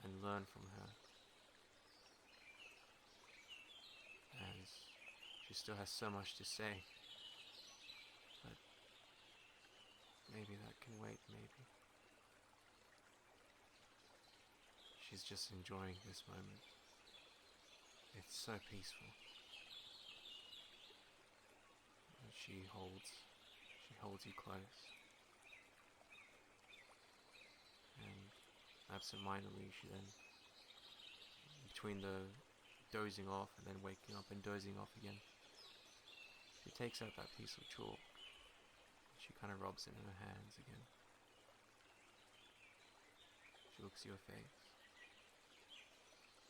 and learn from her. As she still has so much to say, but maybe that can wait, maybe. She's just enjoying this moment. It's so peaceful. And she holds you close. And absentmindedly she then, between the dozing off and then waking up and dozing off again, she takes out that piece of chalk. She kind of rubs it in her hands again. She looks at your face.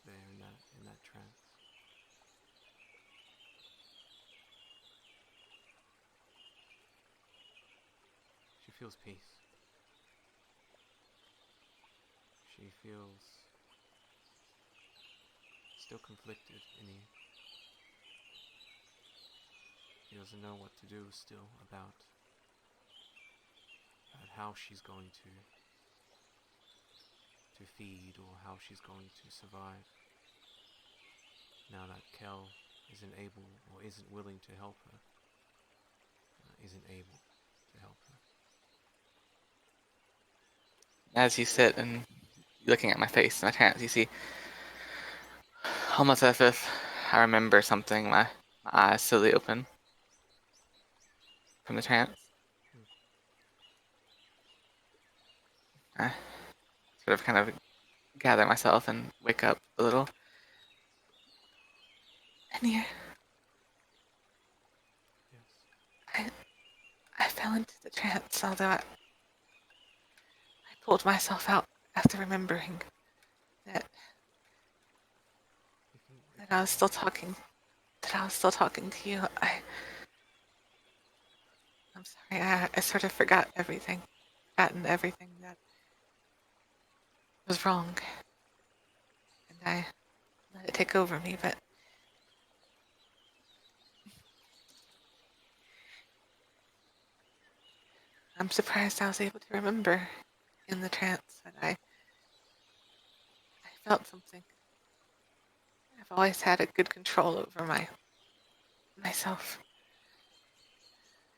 There in that trance. She feels peace. She feels still conflicted in you. She doesn't know what to do still about how she's going to feed or how she's going to survive. Now that Kel isn't able or isn't willing to help her, isn't able to help her. As you sit and looking at my face in my trance, you see, almost as if I remember something, my eyes slowly open from the trance. I sort of kind of gather myself and wake up a little. Oenir, Yes. I fell into the trance, although I pulled myself out after remembering that I was still talking. That I was still talking to you. I'm sorry. I sort of forgotten everything that was wrong, and I let it take over me. But I'm surprised I was able to remember in the trance that I felt something. I've always had a good control over myself,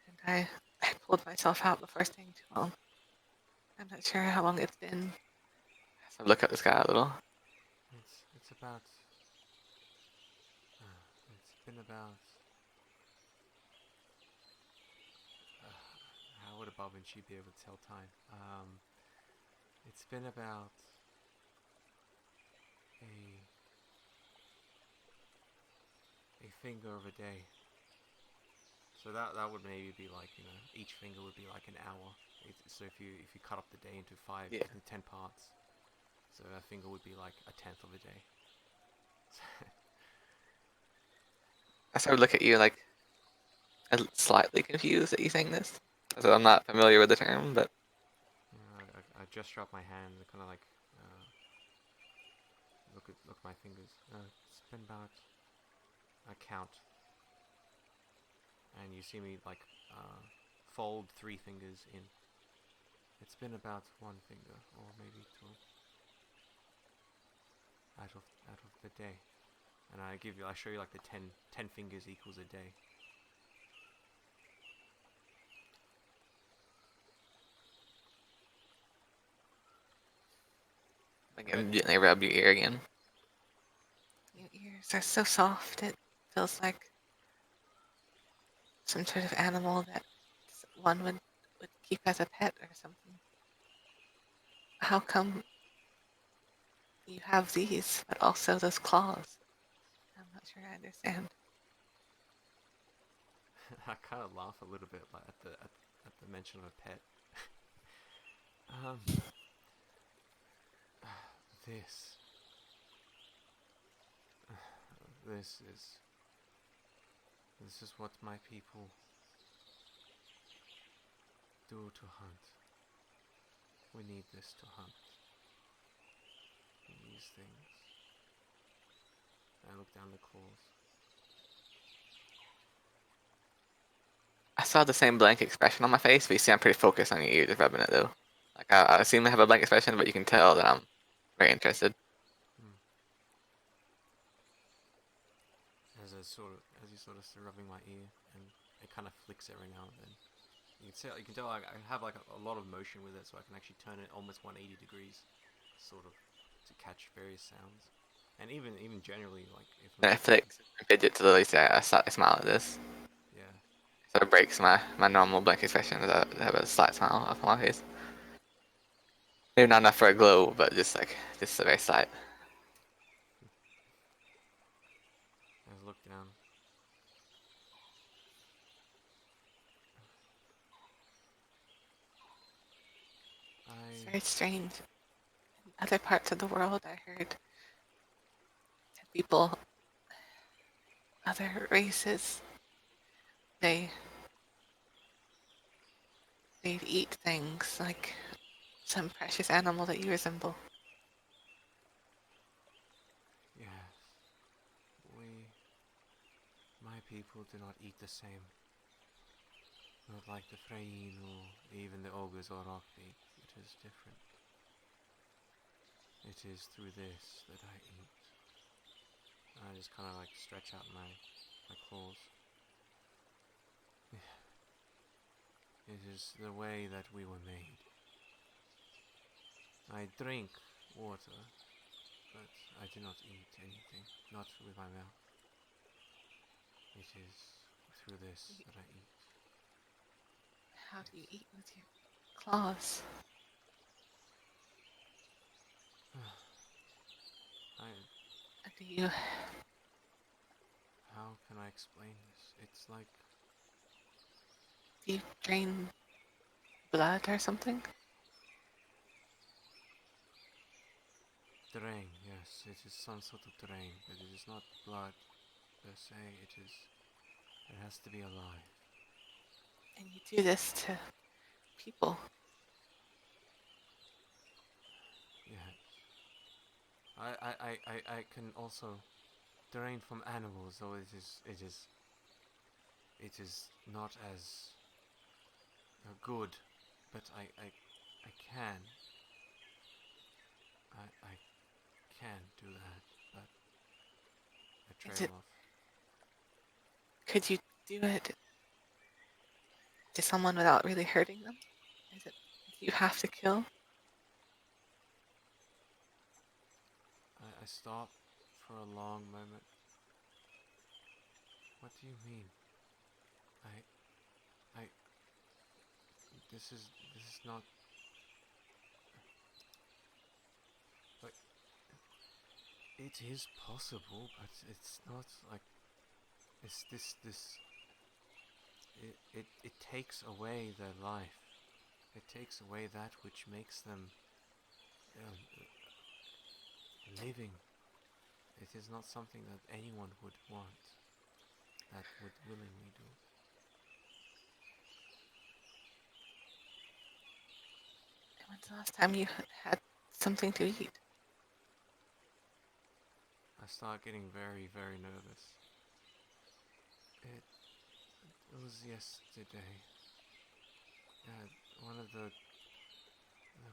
and I pulled myself out before staying too long. I'm not sure how long it's been. So I look at the sky a little. It's about. It's been about. How would a Bob and she be able to tell time? It's been about a finger of a day. So that would maybe be like, each finger would be like an hour. So if you cut up the day into 10 parts, so a finger would be like a tenth of a day. I sort of look at you like slightly confused at you saying this. So I'm not familiar with the term, but I gesture up my hand and kind of like look at my fingers. It's been about a count, and you see me like fold 3 fingers in. It's been about 1 finger, or maybe 2, out of the day, and I show you like the 10 fingers equals a day. I can gently rub your ear again. Your ears are so soft. It feels like some sort of animal that one would keep as a pet or something. How come you have these, but also those claws? I'm not sure I understand. I kind of laugh a little bit like at the mention of a pet. um, this this is what my people do to hunt. We need this to hunt. These things. I look down the claws. I saw the same blank expression on my face, but you see I'm pretty focused on your ears rubbing it though. Like I seem to have a blank expression, but you can tell that I'm very interested. Hmm. As you sort of start rubbing my ear, and it kind of flicks every now and then. You can tell I have like a lot of motion with it, so I can actually turn it almost 180 degrees, sort of, to catch various sounds. And even generally, like if I'm I flicks and fidgets a little. I slightly smile at this. yeah, Sort of breaks my normal blank expression as I have a slight smile up on my face. Maybe not enough for a glow, but just a very slight. I just look down. It's I very strange. In other parts of the world, I heard that people, other races, they they'd eat things like some precious animal that you resemble. yes, my people do not eat the same. Not like the Freyin or even the ogres or Rockbeak. It is different. It is through this that I eat. I just kind of like stretch out my claws. It is the way that we were made. I drink water, but I do not eat anything, not with my mouth. It is through this that I eat. How do you eat with your claws? I, Do you how can I explain this? It's like drain blood or something? drain, yes, it is some sort of drain, but it is not blood per se, it has to be alive. And you do this to people. Yes. I can also drain from animals, though it is not as good, but I can. I can do that, but I Is trail it? off. Could you do it to someone without really hurting them? Is it? Do you have to kill? I stop for a long moment. What do you mean? I this is not like it is possible, but it's not like it's this it takes away their life. It takes away that which makes them living. It is not something that anyone would want, that would willingly do. When's the last time you had something to eat? I start getting very, very nervous. It was yesterday. One of the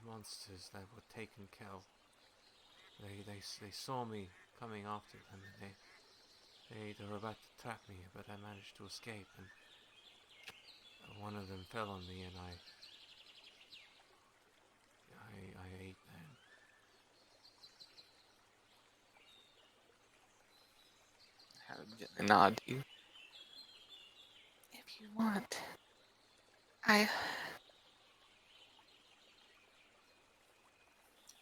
monsters that were taken Kel. They saw me coming after them, and they were about to trap me, but I managed to escape, and one of them fell on me, and I ate them. I nod to you. If you want, I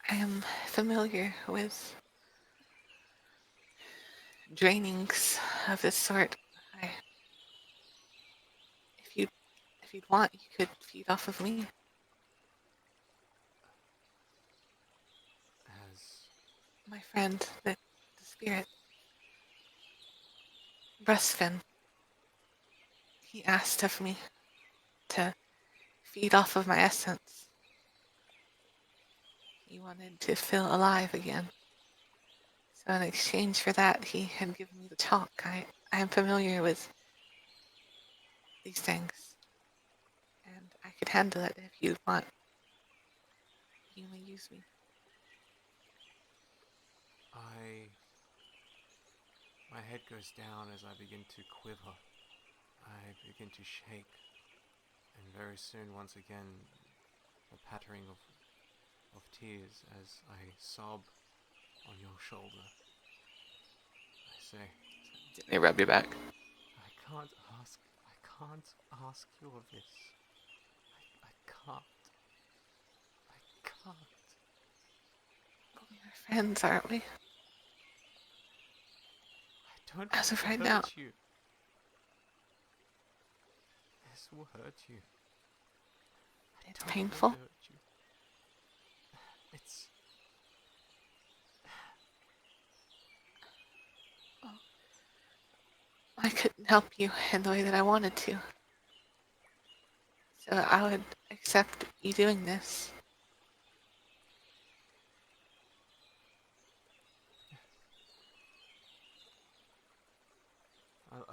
I am familiar with drainings of this sort. I, if you if you'd want, you could feed off of me. As My friend, the spirit, Breastfin, he asked of me to feed off of my essence. He wanted to feel alive again. So in exchange for that, he had given me the chalk. I am familiar with these things, and I could handle it if you want. You may use me. my head goes down as I begin to quiver. I begin to shake, and very soon, once again, the pattering of tears as I sob on your shoulder. I say, Let me rub your back. I can't ask you of this. I can't. I can't. But we are friends, aren't we? I don't As want of to right hurt now. you. This will hurt you. It's I don't painful. want to hurt you. It's... I couldn't help you in the way that I wanted to. So I would accept you doing this.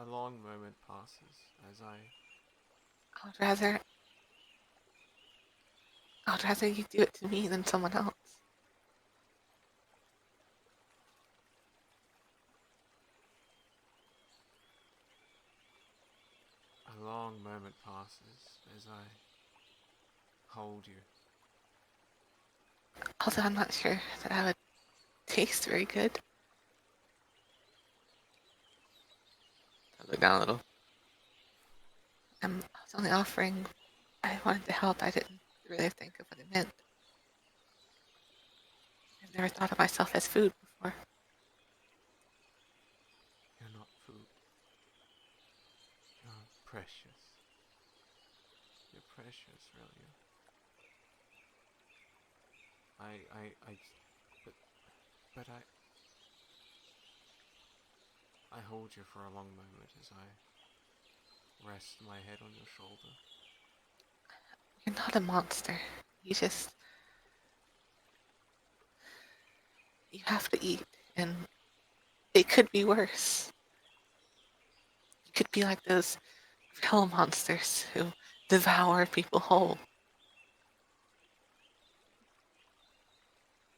A long moment passes as I would rather you do it to me than someone else. a long moment passes as I hold you. Although I'm not sure that I would taste very good. I look down a little. I was only offering. I wanted to help. I didn't really think of what it meant. I've never thought of myself as food before. You're not food. You're precious. You're precious, Relia. But I hold you for a long moment as I rest my head on your shoulder. You're not a monster. You have to eat, and it could be worse. You could be like those real monsters who devour people whole.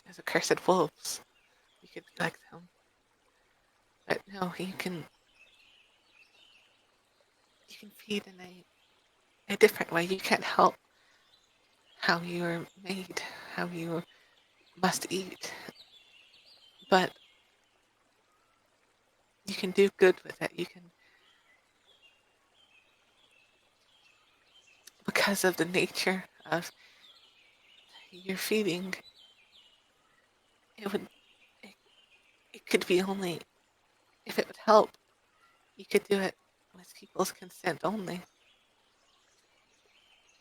As accursed wolves. You could be like them. But no, you can feed in a different way. You can't help how you are made, how you must eat. But you can do good with it. You can, because of the nature of your feeding, it would, it could be only, if it would help, you could do it with people's consent only.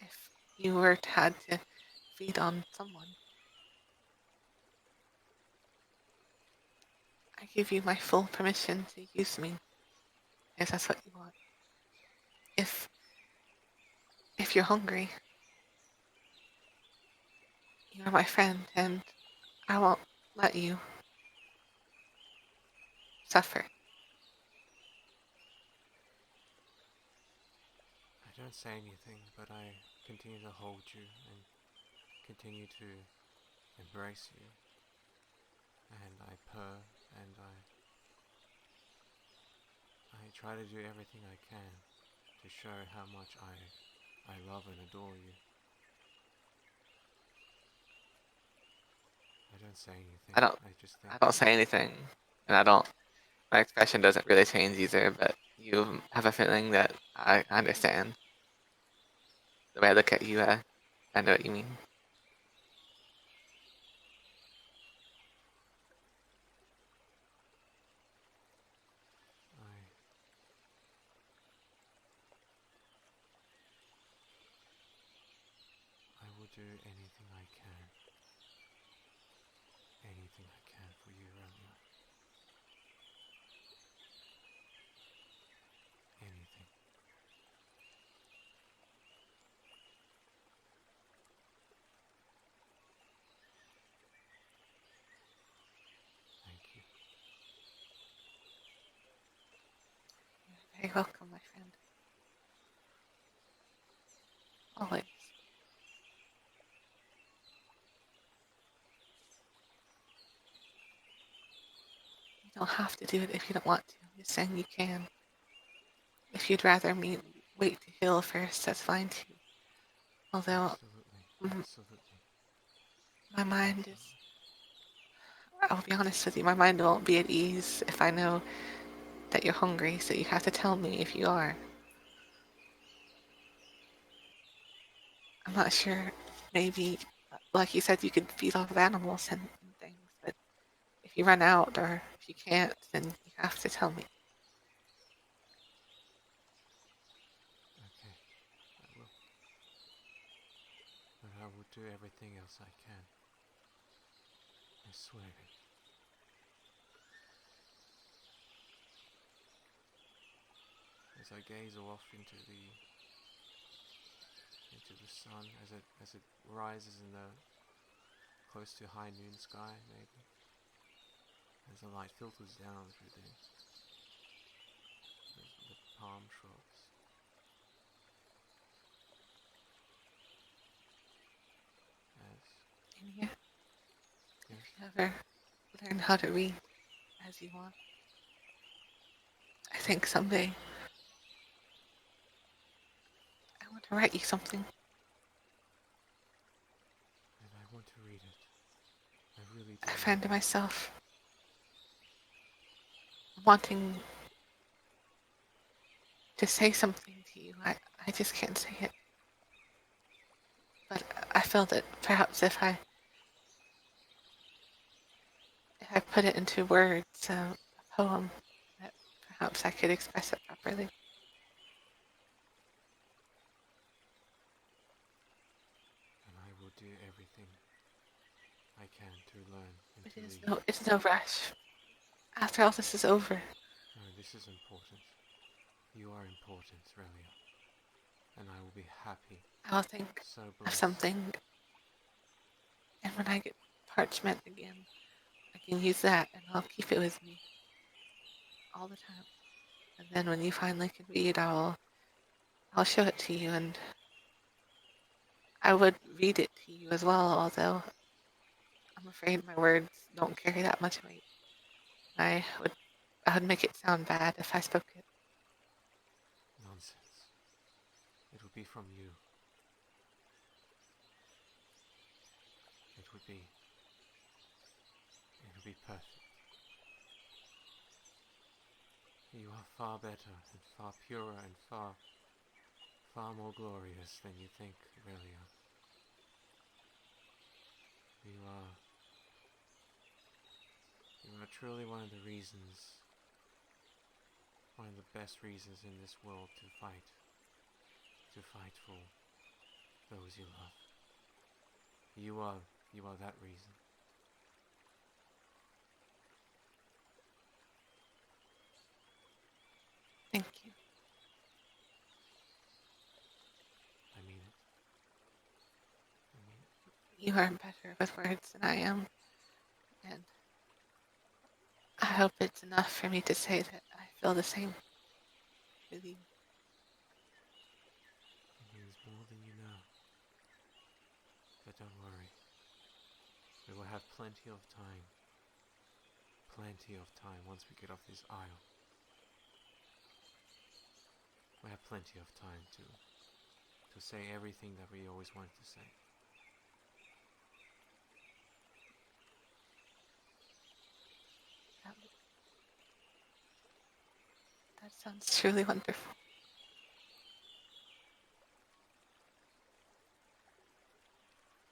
If you were had to feed on someone. I give you my full permission to use me, if that's what you want. If you're hungry, you're my friend, and I won't let you suffer. I don't say anything, but I continue to hold you and continue to embrace you. And I purr and I try to do everything I can to show how much I love and adore you. I don't say anything. I don't. I just think I don't say anything, and I don't My expression doesn't really change either, but you have a feeling that I understand. The way I look at you, I know what you mean. I will do anything I can. Anything I can for you, Relia. Anything. Thank you. You're very welcome, my friend. Always. You don't have to do it if you don't want to. I'm just saying you can. If you'd rather me wait to heal first, that's fine too. Although Absolutely. my mind is, I'll be honest with you, my mind won't be at ease if I know that you're hungry, so you have to tell me if you are. I'm not sure, maybe, like you said, you could feed off of animals and things, but if you run out or if you can't, then you have to tell me. Okay, I will. But I will do everything else I can. I swear it. As I gaze off into the sun, as it rises in the close to high noon sky, maybe, as the light filters down through the palm shrubs. And yeah, Yes. if you ever learn how to read as you want, I think someday I want to write you something. And I want to read it. I really do. I find myself wanting to say something to you. I just can't say it. But I feel that perhaps if I put it into words, a poem, that perhaps I could express it properly. And I will do everything I can to learn and to read. It's no rush. After all this is over. No, this is important. You are important, Relia. And I will be happy. I will think So of blessed. something, and when I get parchment again, I can use that, and I'll keep it with me all the time. And then when you finally can read, I'll show it to you, and I would read it to you as well, although I'm afraid my words don't carry that much weight. I would make it sound bad if I spoke it. Nonsense. It would be from you. It would be perfect. You are far better and far purer and far more glorious than you think, Relia. You are truly one of the reasons, one of the best reasons in this world to fight for those you love. You are that reason. Thank you. I mean it. You are better with words than I am, and I hope it's enough for me to say that I feel the same with you. It means more than you know. But don't worry. We will have plenty of time. Plenty of time once we get off this isle. We have plenty of time to say everything that we always wanted to say. That sounds truly wonderful.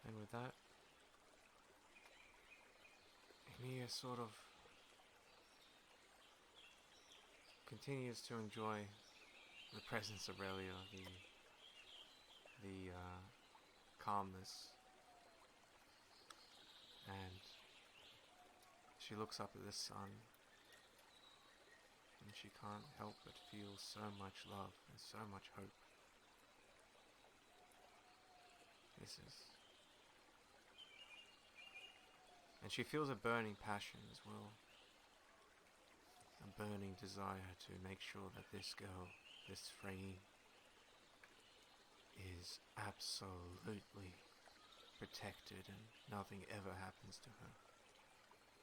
And with that, Oenir sort of continues to enjoy the presence of Relia, the calmness, and she looks up at the sun, and she can't help but feel so much love and so much hope. And she feels a burning passion as well, a burning desire to make sure that this girl, this Freyne, is absolutely protected and nothing ever happens to her.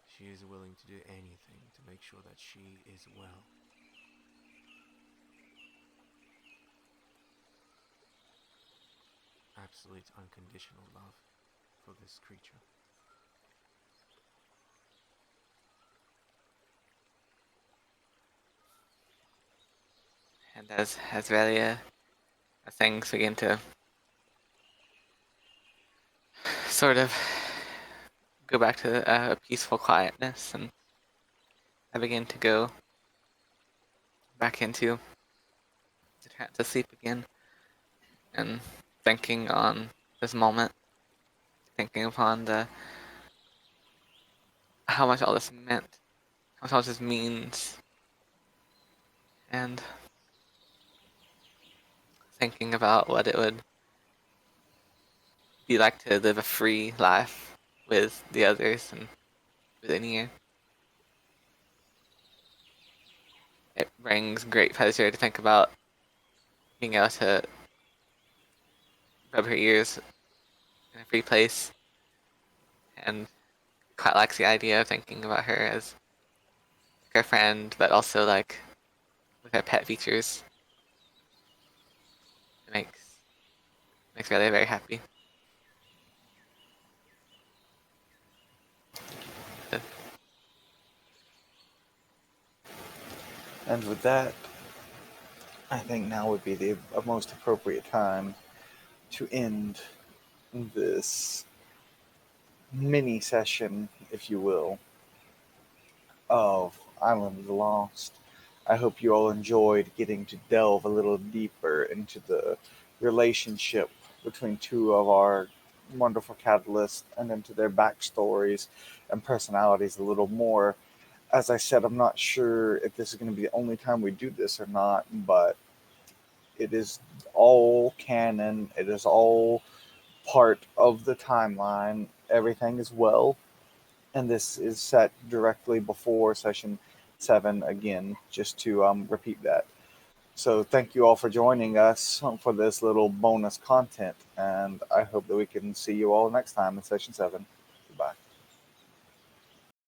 She is willing to do anything to make sure that she is well. Absolute unconditional love for this creature. And as Relia, as things begin to sort of go back to a peaceful quietness, and I begin to go back into the trance of sleep again, and thinking on this moment, thinking upon how much all this meant, how much all this means, and thinking about what it would be like to live a free life with the others and with Oenir. It brings great pleasure to think about being able to rub her ears in a free place, and quite likes the idea of thinking about her as like her friend, but also like with her pet features. It makes Riley very happy. And with that, I think now would be the most appropriate time to end this mini session, if you will, of Island of the Lost. I hope you all enjoyed getting to delve a little deeper into the relationship between two of our wonderful catalysts and into their backstories and personalities a little more. As I said, I'm not sure if this is going to be the only time we do this or not, but it is all canon. It is all part of the timeline. Everything is well. And this is set directly before session 7 again, just to repeat that. So thank you all for joining us for this little bonus content, and I hope that we can see you all next time in session 7.